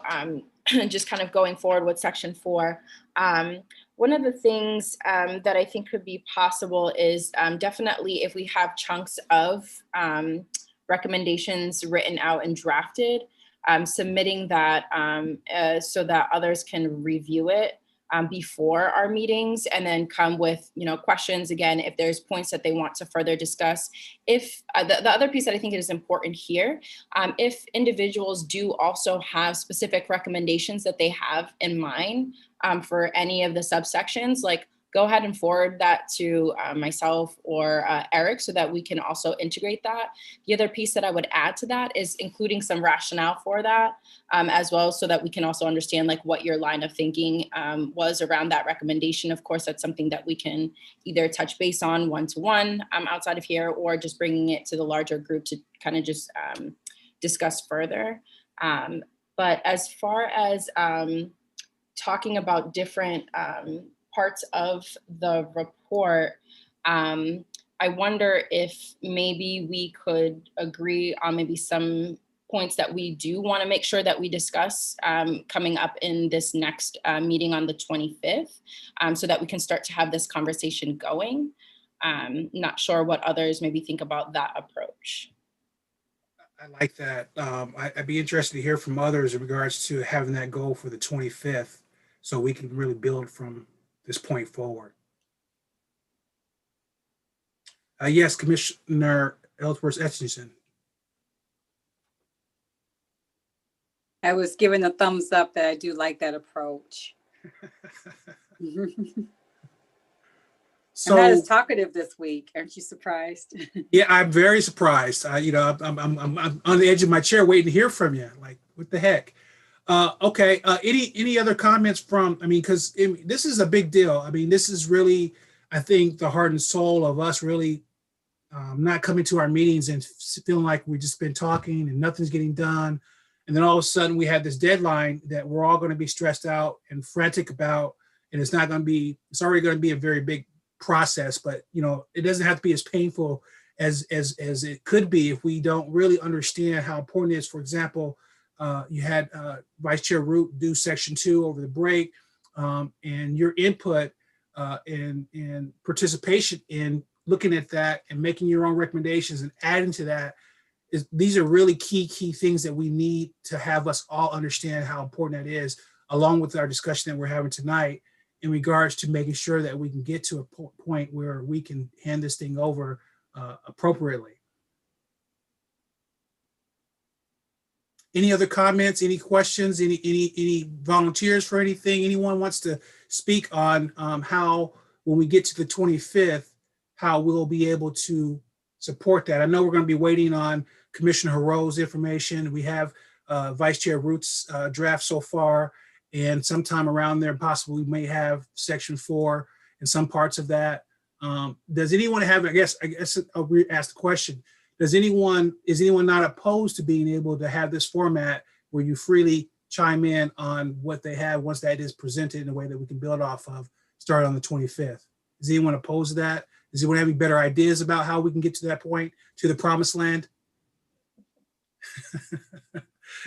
just kind of going forward with section 4. One of the things that I think could be possible is definitely if we have chunks of recommendations written out and drafted, submitting that so that others can review it before our meetings, and then come with, questions again if there's points that they want to further discuss. If the other piece that I think is important here, if individuals do also have specific recommendations that they have in mind for any of the subsections, like go ahead and forward that to myself or Eric so that we can also integrate that. The other piece that I would add to that is including some rationale for that as well, so that we can also understand like what your line of thinking was around that recommendation. Of course, that's something that we can either touch base on one-to-one outside of here, or just bringing it to the larger group to kind of just discuss further. But as far as talking about different parts of the report, I wonder if maybe we could agree on maybe some points that we do want to make sure that we discuss coming up in this next meeting on the 25th, so that we can start to have this conversation going. Not sure what others maybe think about that approach. I like that. I'd be interested to hear from others in regards to having that goal for the 25th, so we can really build from this point forward. Yes, Commissioner Ellsworth-Etchison. I was given a thumbs up that I do like that approach. So, I'm not as talkative this week. Aren't you surprised? Yeah, I'm very surprised. I'm on the edge of my chair waiting to hear from you. Like, what the heck? Okay. Any other comments from? Because this is a big deal. This is really, I think, the heart and soul of us really not coming to our meetings and feeling like we've just been talking and nothing's getting done, and then all of a sudden we have this deadline that we're all going to be stressed out and frantic about, and it's not going to be. It's already going to be a very big process, but it doesn't have to be as painful as it could be if we don't really understand how important it is. For example, you had Vice Chair Root do section 2 over the break, and your input and participation in looking at that and making your own recommendations and adding to that these are really key things that we need to have us all understand how important that is, along with our discussion that we're having tonight in regards to making sure that we can get to a point where we can hand this thing over appropriately. Any other comments, any questions, any volunteers for anything? Anyone wants to speak on how, when we get to the 25th, how we'll be able to support that? I know we're going to be waiting on Commissioner Hero's information. We have Vice Chair Root's draft so far, and sometime around there, possibly we may have section 4 and some parts of that. Does anyone have, I guess I'll ask the question, is anyone not opposed to being able to have this format where you freely chime in on what they have once that is presented in a way that we can build off of, start on the 25th? Is anyone opposed to that? Does anyone have any better ideas about how we can get to that point, to the promised land?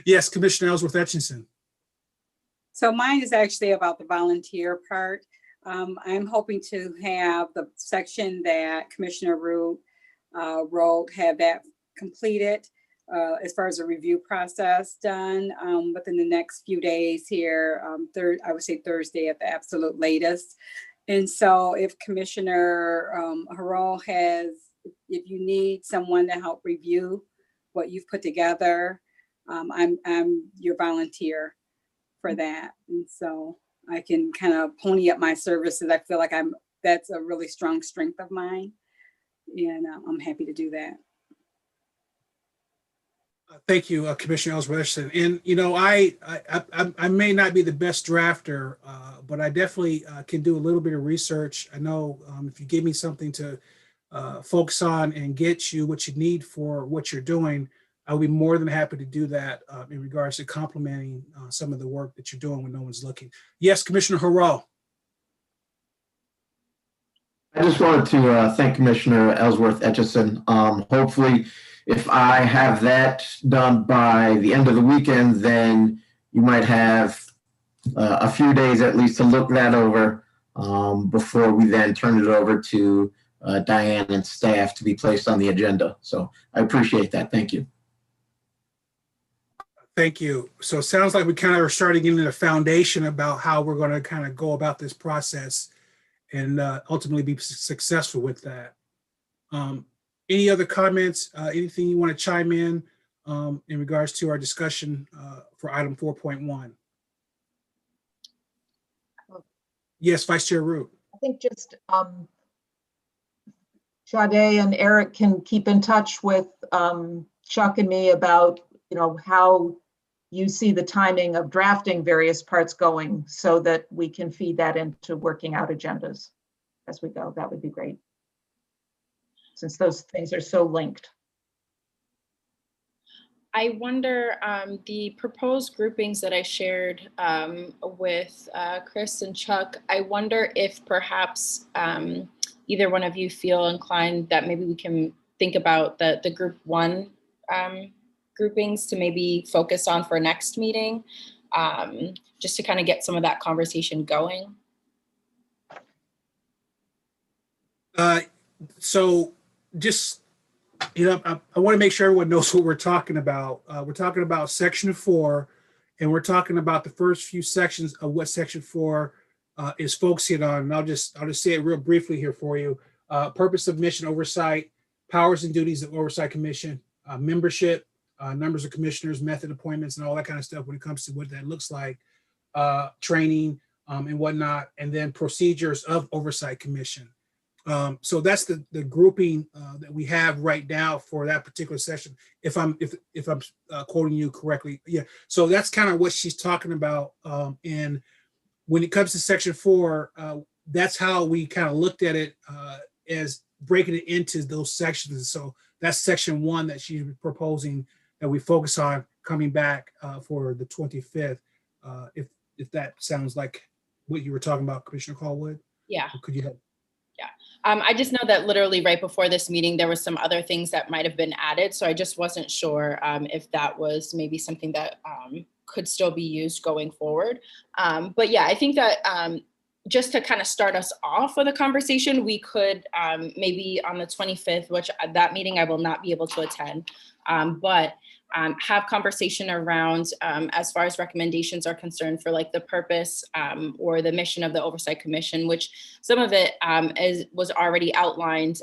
Yes, Commissioner Ellsworth-Etchison. So mine is actually about the volunteer part. I'm hoping to have the section that Commissioner Root wrote, have that completed as far as a review process done within the next few days here, I would say Thursday at the absolute latest. And so if Commissioner Hero has, if you need someone to help review what you've put together, I'm your volunteer for that. And so I can kind of pony up my services. I feel like that's a really strong strength of mine. And I'm happy to do that. Thank you, Commissioner Ellsworth-Etchison. And I may not be the best drafter, but I definitely can do a little bit of research. I know if you give me something to focus on and get you what you need for what you're doing, I'll be more than happy to do that in regards to complementing some of the work that you're doing when no one's looking. Yes, Commissioner Harrell. I just wanted to thank Commissioner Ellsworth Etchison. Hopefully, if I have that done by the end of the weekend, then you might have a few days at least to look that over before we then turn it over to Diane and staff to be placed on the agenda. So I appreciate that. Thank you. Thank you. So it sounds like we kind of are starting getting a foundation about how we're going to kind of go about this process and ultimately be successful with that. Any other comments, anything you want to chime in regards to our discussion for item 4.1? Yes, Vice Chair Root. I think just Sade and Eric can keep in touch with Chuck and me about, how you see the timing of drafting various parts going so that we can feed that into working out agendas as we go. That would be great, since those things are so linked. I wonder, the proposed groupings that I shared with Chris and Chuck, I wonder if perhaps either one of you feel inclined that maybe we can think about the group 1 groupings to maybe focus on for next meeting, just to kind of get some of that conversation going. So just, I want to make sure everyone knows what we're talking about. We're talking about section 4, and we're talking about the first few sections of what section 4 is focusing on. And I'll just say it real briefly here for you. Purpose of mission, oversight, powers and duties of Oversight Commission, membership, numbers of commissioners, method appointments, and all that kind of stuff when it comes to what that looks like, training and whatnot, and then procedures of Oversight Commission. So that's the grouping that we have right now for that particular session. If I'm quoting you correctly, yeah. So that's kind of what she's talking about. And when it comes to section 4, that's how we kind of looked at it as breaking it into those sections. So that's section 1 that she's proposing that we focus on coming back for the 25th. If that sounds like what you were talking about, Commissioner Callwood. Yeah. Or could you help? I just know that literally right before this meeting, there was some other things that might have been added. So I just wasn't sure if that was maybe something that could still be used going forward. But yeah, I think that just to kind of start us off with a conversation, we could maybe on the 25th, which that meeting I will not be able to attend, but have conversation around as far as recommendations are concerned for like the purpose or the mission of the Oversight Commission, which some of it was already outlined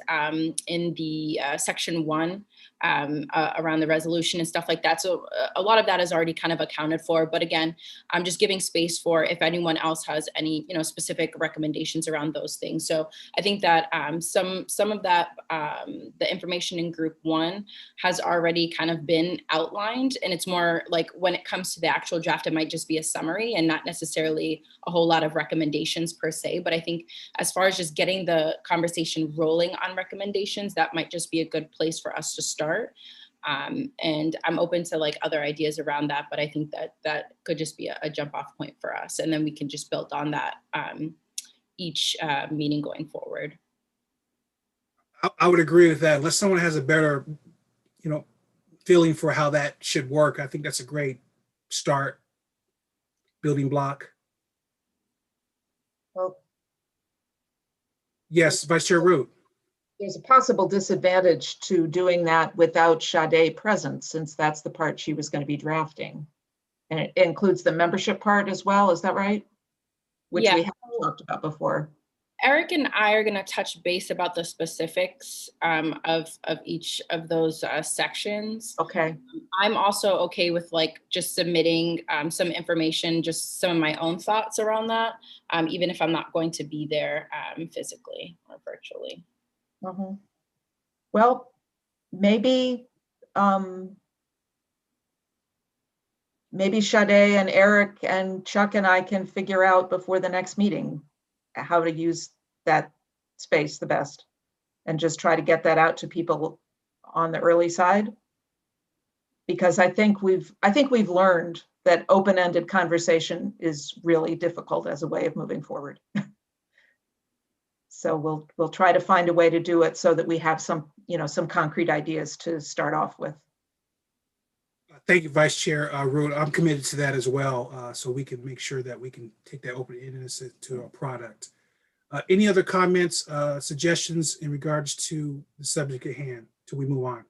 in the section 1 around the resolution and stuff like that. So a lot of that is already kind of accounted for. But again, I'm just giving space for if anyone else has any, specific recommendations around those things. So I think that some of that, the information in group 1 has already kind of been outlined, and it's more like when it comes to the actual draft, it might just be a summary and not necessarily a whole lot of recommendations per se. But I think as far as just getting the conversation rolling on recommendations, that might just be a good place for us to start. And I'm open to like other ideas around that, but I think that could just be a jump off point for us. And then we can just build on that each meeting going forward. I would agree with that. Unless someone has a better, feeling for how that should work, I think that's a great start, building block. Well, yes, Vice Chair Root. There's a possible disadvantage to doing that without Sade present, since that's the part she was going to be drafting. And it includes the membership part as well, is that right? Which we haven't talked about before. Eric and I are going to touch base about the specifics of each of those sections. Okay. I'm also okay with like just submitting some information, just some of my own thoughts around that, even if I'm not going to be there physically or virtually. Mm-hmm. Well, maybe maybe Sade and Eric and Chuck and I can figure out before the next meeting how to use that space the best. and just try to get that out to people on the early side. Because I think we've learned that open-ended conversation is really difficult as a way of moving forward. So we'll try to find a way to do it so that we have some concrete ideas to start off with. Thank you, Vice Chair Root. I'm committed to that as well, so we can make sure that we can take that open-endedness to a product. Any other comments, suggestions in regards to the subject at hand till we move on?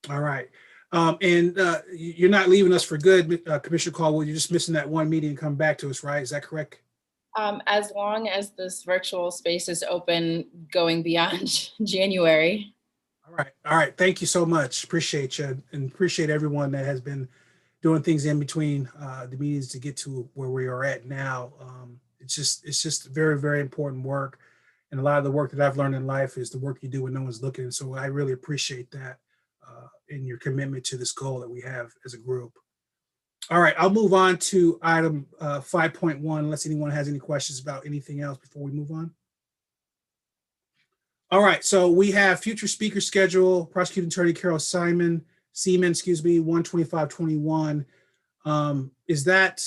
All right. And you're not leaving us for good, Commissioner Caldwell. You're just missing that one meeting and come back to us, right? Is that correct? As long as this virtual space is open going beyond January. All right. Thank you so much. Appreciate you and appreciate everyone that has been doing things in between the meetings to get to where we are at now. It's just very, very important work. And a lot of the work that I've learned in life is the work you do when no one's looking. So I really appreciate that in your commitment to this goal that we have as a group. All right, I'll move on to item 5.1, unless anyone has any questions about anything else before we move on. All right, so we have future speaker schedule, Prosecuting Attorney Carol Siemon, 12521. Is that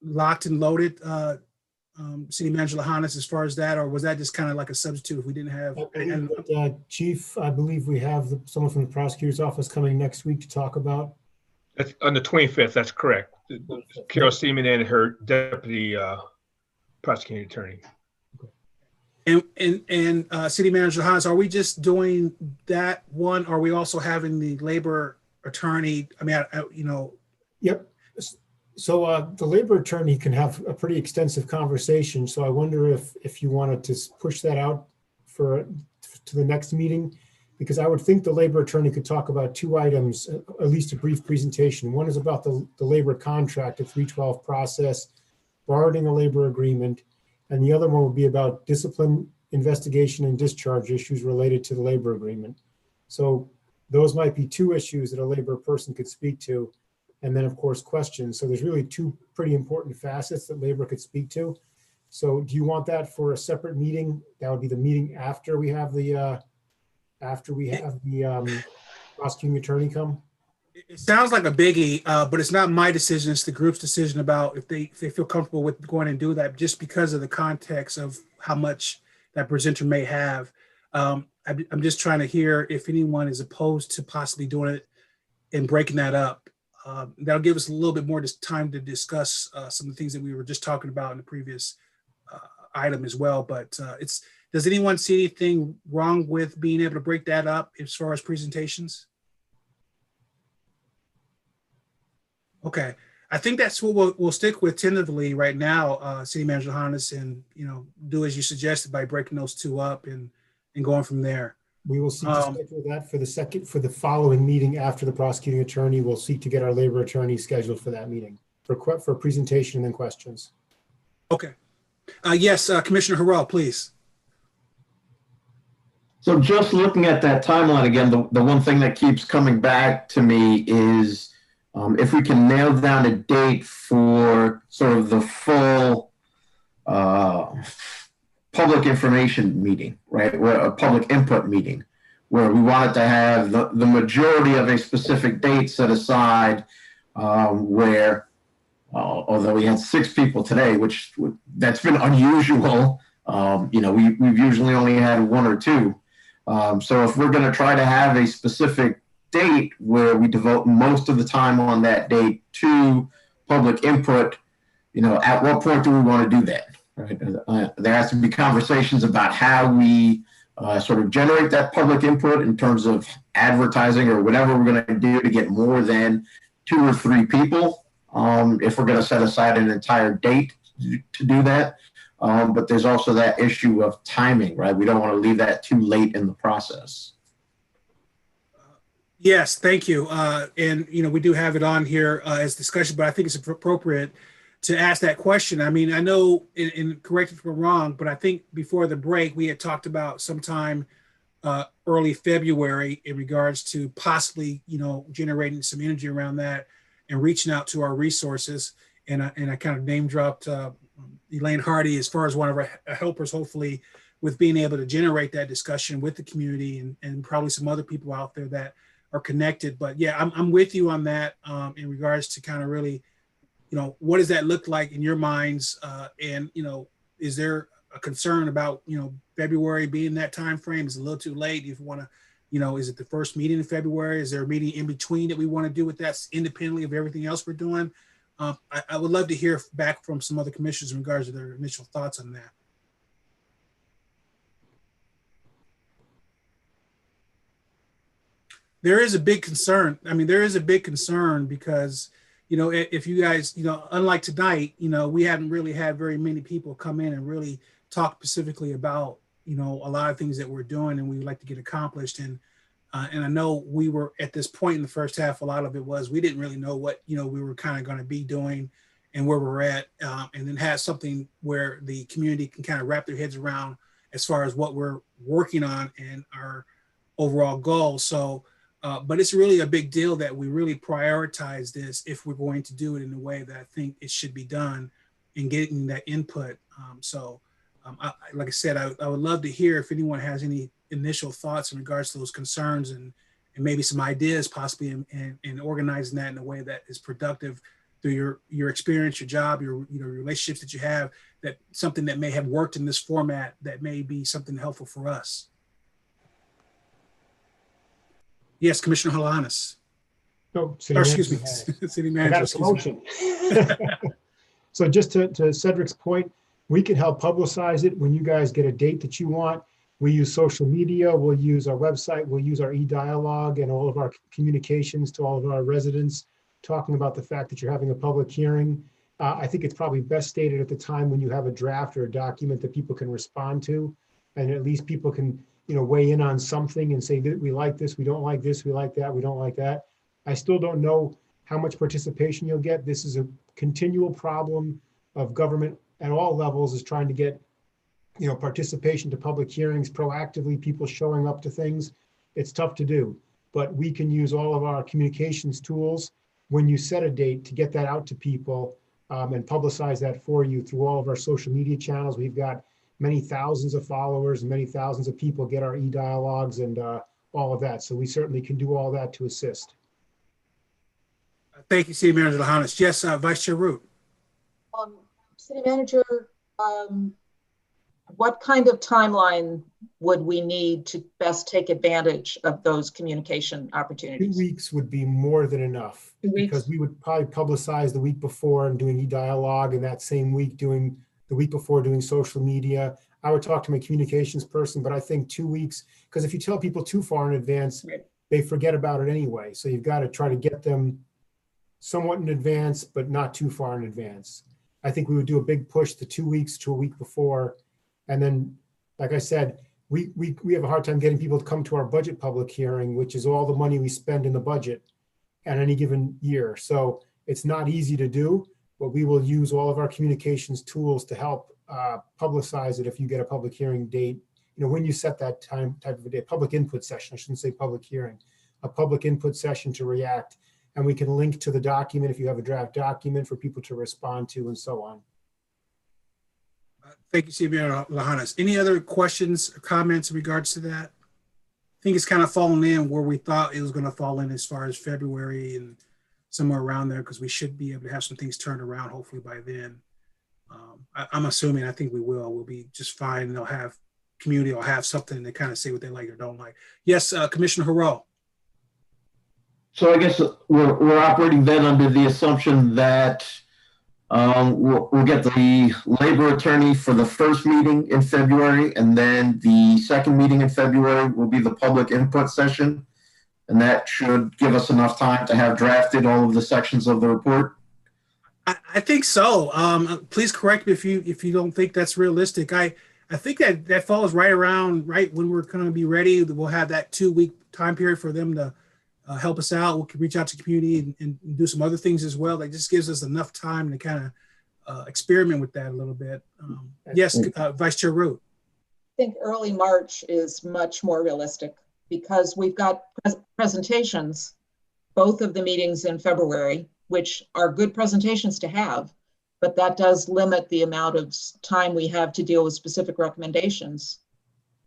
locked and loaded, City Manager Lahanas, as far as that, or was that just kind of like a substitute if we didn't have? Chief, I believe we have someone from the prosecutor's office coming next week to talk about. That's on the 25th. That's correct. Carol Siemon and her deputy prosecuting attorney. And City Manager Lahanas, are we just doing that one? Or are we also having the labor attorney? I mean, Yep. So the labor attorney can have a pretty extensive conversation. So I wonder if you wanted to push that out to the next meeting, because I would think the labor attorney could talk about two items, at least a brief presentation. One is about the labor contract, the 312 process, barring a labor agreement. And the other one would be about discipline, investigation, and discharge issues related to the labor agreement. So those might be two issues that a labor person could speak to. And then, of course, questions. So there's really two pretty important facets that labor could speak to. So do you want that for a separate meeting? That would be the meeting after we have the prosecuting attorney come? it sounds like a biggie, but it's not my decision. It's the group's decision about if they feel comfortable with going and do that, just because of the context of how much that presenter may have. I'm just trying to hear if anyone is opposed to possibly doing it and breaking that up. That'll give us a little bit more time to discuss some of the things that we were just talking about in the previous item as well. But does anyone see anything wrong with being able to break that up as far as presentations? Okay, I think that's what we'll stick with tentatively right now, City Manager Harness, and do as you suggested by breaking those two up and going from there. We will seek to schedule that for the following meeting after the prosecuting attorney. We'll seek to get our labor attorney scheduled for that meeting for presentation and then questions. Okay. Yes, Commissioner Harrell, please. So just looking at that timeline again, the one thing that keeps coming back to me is if we can nail down a date for sort of the full public information meeting, right? A public input meeting, where we wanted to have the majority of a specific date set aside, where although we had 6 people today, which that's been unusual. We've usually only had 1 or 2. So if we're going to try to have a specific date where we devote most of the time on that date to public input, at what point do we want to do that? Right? There has to be conversations about how we sort of generate that public input in terms of advertising or whatever we're going to do to get more than 2 or 3 people. If we're going to set aside an entire date to do that. But there's also that issue of timing, right? We don't want to leave that too late in the process. Yes, thank you. And we do have it on here as discussion, but I think it's appropriate to ask that question. I mean, I know, and correct me if I'm wrong, but I think before the break, we had talked about sometime early February in regards to possibly, generating some energy around that and reaching out to our resources. And I kind of name dropped Elaine Hardy as far as one of our helpers, hopefully, with being able to generate that discussion with the community and probably some other people out there that are connected. But yeah, I'm with you on that in regards to kind of really, what does that look like in your minds? And, is there a concern about, February being that time frame? Is it a little too late? If you want to, is it the first meeting in February? Is there a meeting in between that we want to do with that independently of everything else we're doing? I would love to hear back from some other commissioners in regards to their initial thoughts on that. There is a big concern. I mean, there is a big concern because, if you guys, unlike tonight, we haven't really had very many people come in and really talk specifically about, a lot of things that we're doing and we would like to get accomplished. And I know we were at this point in the first half, a lot of it was, we didn't really know what, we were kind of going to be doing and where we're at, and then have something where the community can kind of wrap their heads around as far as what we're working on and our overall goals. So, but it's really a big deal that we really prioritize this if we're going to do it in the way that I think it should be done and getting that input. Like I said, I would love to hear if anyone has any initial thoughts in regards to those concerns and maybe some ideas possibly in organizing that in a way that is productive through your experience, your job, your relationships that you have, that something that may have worked in this format that may be something helpful for us. Yes, Commissioner Halanis. No, excuse me, City Manager. Motion. So just to Cedric's point, we can help publicize it when you guys get a date that you want. We use social media, we'll use our website, we'll use our e-dialogue and all of our communications to all of our residents, talking about the fact that you're having a public hearing. I think it's probably best stated at the time when you have a draft or a document that people can respond to, and at least people can weigh in on something and say that we like this, we don't like this, we like that, we don't like that. I still don't know how much participation you'll get. This is a continual problem of government at all levels, is trying to get participation to public hearings proactively, people showing up to things. It's tough to do, but we can use all of our communications tools when you set a date to get that out to people and publicize that for you through all of our social media channels. We've got many thousands of followers and many thousands of people get our e-dialogues and all of that. So we certainly can do all that to assist. Thank you, City Manager Halanis. Yes, Vice Chair Root. City Manager, what kind of timeline would we need to best take advantage of those communication opportunities? 2 weeks would be more than enough, because we would probably publicize the week before and doing e-dialogue, and that same week doing the week before doing social media. I would talk to my communications person, but I think 2 weeks, because if you tell people too far in advance, they forget about it anyway. So you've got to try to get them somewhat in advance, but not too far in advance. I think we would do a big push the 2 weeks to a week before. And then, like I said, we have a hard time getting people to come to our budget public hearing, which is all the money we spend in the budget at any given year. So it's not easy to do, but we will use all of our communications tools to help publicize it if you get a public hearing date. When you set that type of a day, public input session, I shouldn't say public hearing, a public input session to react. And we can link to the document if you have a draft document for people to respond to and so on. Thank you, City Manager Halanis. Any other questions or comments in regards to that? I think it's kind of fallen in where we thought it was going to fall in as far as February and somewhere around there, because we should be able to have some things turned around hopefully by then. I'm assuming, I think we will. We'll be just fine. And they'll have community will have something to kind of say what they like or don't like. Yes, Commissioner Harrell. So I guess we're operating then under the assumption that we'll get the labor attorney for the first meeting in February, and then the second meeting in February will be the public input session. And that should give us enough time to have drafted all of the sections of the report. I think so. Please correct me if you don't think that's realistic. I think that falls right when we're going to be ready. We'll have that 2 week time period for them to help us out. We can reach out to the community and do some other things as well. That just gives us enough time to kind of experiment with that a little bit. Yes, Vice Chair Root. I think early March is much more realistic because we've got presentations, both of the meetings in February, which are good presentations to have, but that does limit the amount of time we have to deal with specific recommendations.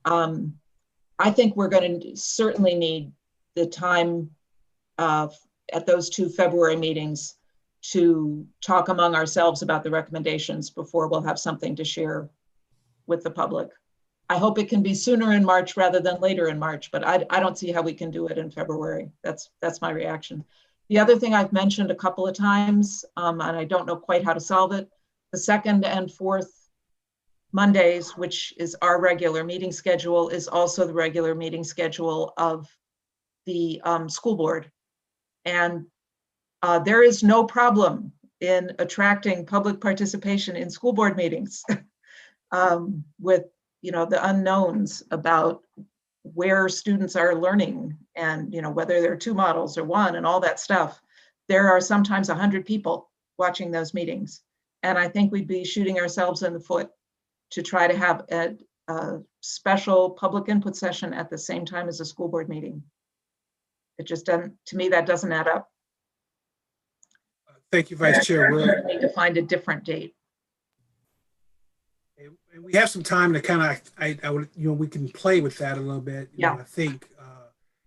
I think we're going to certainly need the time at those 2 February meetings to talk among ourselves about the recommendations before we'll have something to share with the public. I hope it can be sooner in March rather than later in March, but I don't see how we can do it in February. That's my reaction. The other thing I've mentioned a couple of times, and I don't know quite how to solve it, the 2nd and 4th Mondays, which is our regular meeting schedule, is also the regular meeting schedule of the school board. And there is no problem in attracting public participation in school board meetings with, the unknowns about where students are learning and, whether there are 2 models or 1 and all that stuff. There are sometimes 100 people watching those meetings. And I think we'd be shooting ourselves in the foot to try to have a special public input session at the same time as a school board meeting. It just doesn't, to me, that doesn't add up. Thank you, Vice Chair. We need to find a different date. And we have some time to kind of, I would, we can play with that a little bit. Yeah. I think.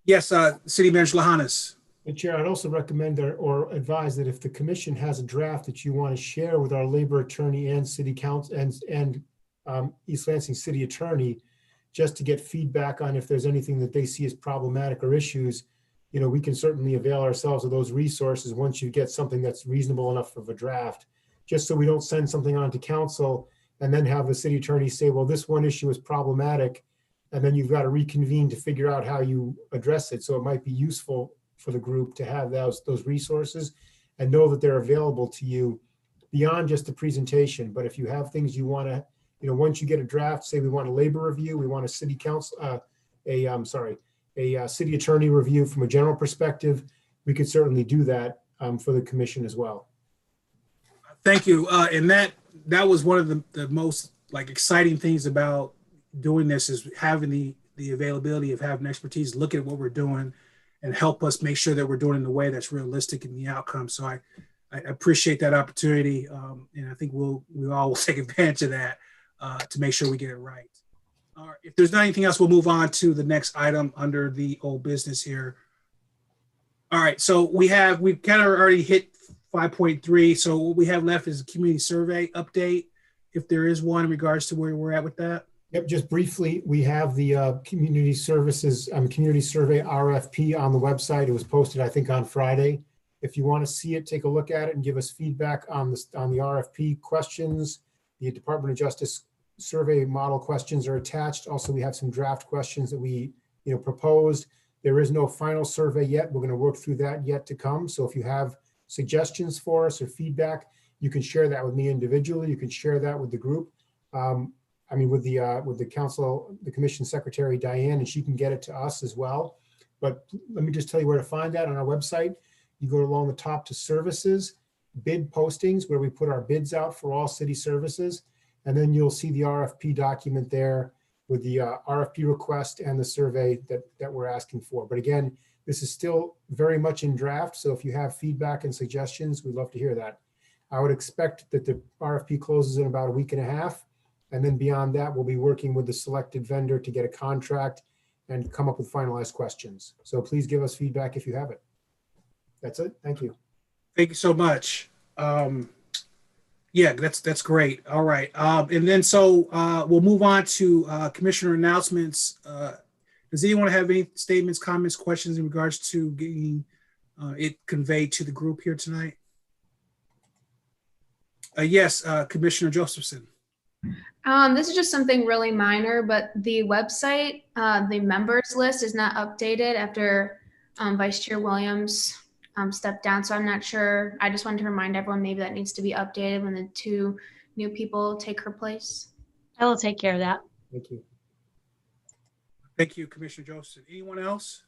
Yes, City Manager Lahanas. Chair, I'd also recommend or advise that if the commission has a draft that you want to share with our labor attorney and city council and East Lansing city attorney, just to get feedback on if there's anything that they see as problematic or issues, we can certainly avail ourselves of those resources once you get something that's reasonable enough of a draft, just so we don't send something on to council and then have the city attorney say, well, this one issue is problematic, and then you've got to reconvene to figure out how you address it. So it might be useful for the group to have those resources and know that they're available to you beyond just the presentation. But if you have things you want to, once you get a draft, say we want a labor review, we want a city council, a city attorney review from a general perspective, we could certainly do that for the commission as well. Thank you. And that was one of the most exciting things about doing this, is having the availability of having expertise, look at what we're doing and help us make sure that we're doing it in a way that's realistic in the outcome. So I appreciate that opportunity. And I think we all will take advantage of that to make sure we get it right. All right, if there's not anything else, we'll move on to the next item under the old business here. All right, so we've kind of already hit 5.3. So what we have left is a community survey update, if there is one, in regards to where we're at with that. Yep, just briefly, we have the community services, community survey RFP on the website. It was posted, I think, on Friday. If you want to see it, take a look at it and give us feedback on the RFP questions. The Department of Justice survey model questions are attached. Also, we have some draft questions that we proposed. There is no final survey yet. We're going to work through that yet to come. So if you have suggestions for us or feedback, you can share that with me individually. You can share that with the group. With the council, the commission secretary, Diane, and she can get it to us as well. But let me just tell you where to find that on our website. You go along the top to services, bid postings, where we put our bids out for all city services. And then you'll see the RFP document there with the RFP request and the survey that we're asking for. But again, this is still very much in draft. So if you have feedback and suggestions, we'd love to hear that. I would expect that the RFP closes in about a week and a half. And then beyond that, we'll be working with the selected vendor to get a contract and come up with finalized questions. So please give us feedback if you have it. That's it. Thank you. Thank you so much. Yeah, that's great. All right. And then we'll move on to commissioner announcements. Does anyone have any statements, comments, questions in regards to getting it conveyed to the group here tonight? Yes, Commissioner Josephson. This is just something really minor, but the website, the members list is not updated after Vice Chair Williams stepped down. So I'm not sure. I just wanted to remind everyone maybe that needs to be updated when the 2 new people take her place. I will take care of that. Thank you. Thank you, Commissioner Josephson. Anyone else?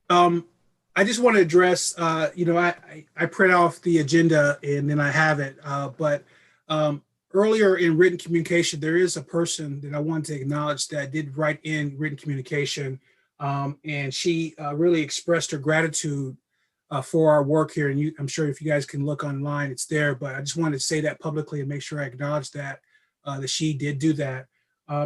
I just want to address, I print off the agenda and then I have it, but earlier in written communication, there is a person that I want to acknowledge that did write in written communication, and she really expressed her gratitude for our work here. And I'm sure if you guys can look online, it's there. But I just wanted to say that publicly and make sure I acknowledge that that she did do that.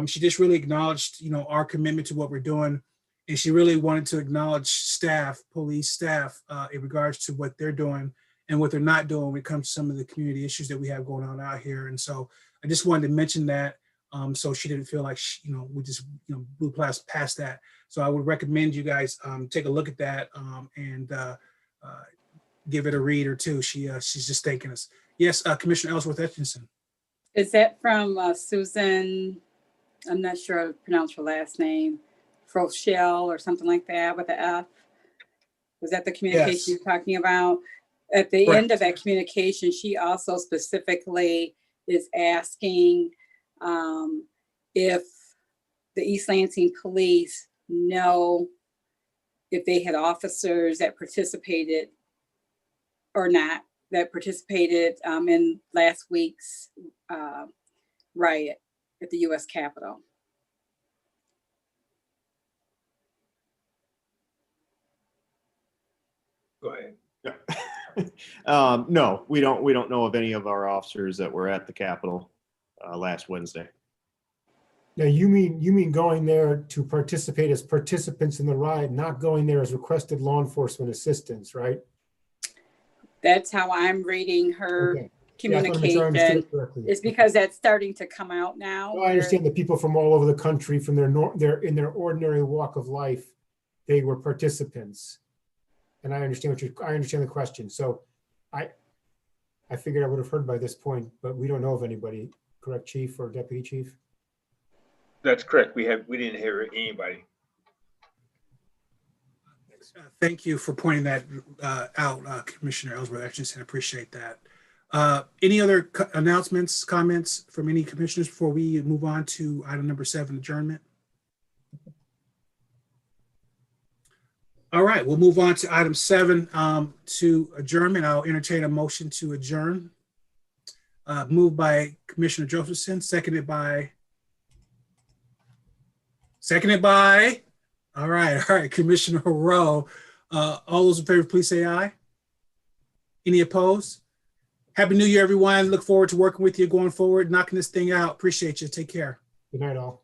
She just really acknowledged, our commitment to what we're doing. And she really wanted to acknowledge staff, police staff, in regards to what they're doing and what they're not doing when it comes to some of the community issues that we have going on out here. And so I just wanted to mention that so she didn't feel like, we just blew past that. So I would recommend you guys take a look at that and give it a read or two. She's just thanking us. Yes, Commissioner Ellsworth Etchinson. Is that from Susan? I'm not sure how to pronounce her last name. Froschel or something like that with the F. Was that the communication you're talking about? At the end of that communication, she also specifically is asking if the East Lansing Police know if they had officers that participated or not, that participated in last week's riot at the U.S. Capitol. Go ahead. No, we don't know of any of our officers that were at the Capitol last Wednesday. Now, you mean going there to participate as participants in the riot, not going there as requested law enforcement assistance, right? That's how I'm reading her communication. Yeah, it's because that's starting to come out now. Well, I understand that people from all over the country, from in their ordinary walk of life, they were participants. And I understand the question. So I figured I would have heard by this point, but we don't know of anybody, correct, Chief or Deputy Chief? That's correct. We didn't hear anybody. Thank you for pointing that out, Commissioner Ellsworth Etchinson. I appreciate that. Any other announcements, comments from any commissioners before we move on to item number 7, adjournment? All right, we'll move on to item 7, to adjournment. I'll entertain a motion to adjourn. Moved by Commissioner Josephson, seconded by, all right, Commissioner Rowe. All those in favor, please say aye. Any opposed? Happy New Year, everyone. Look forward to working with you going forward, knocking this thing out. Appreciate you. Take care. Good night, all.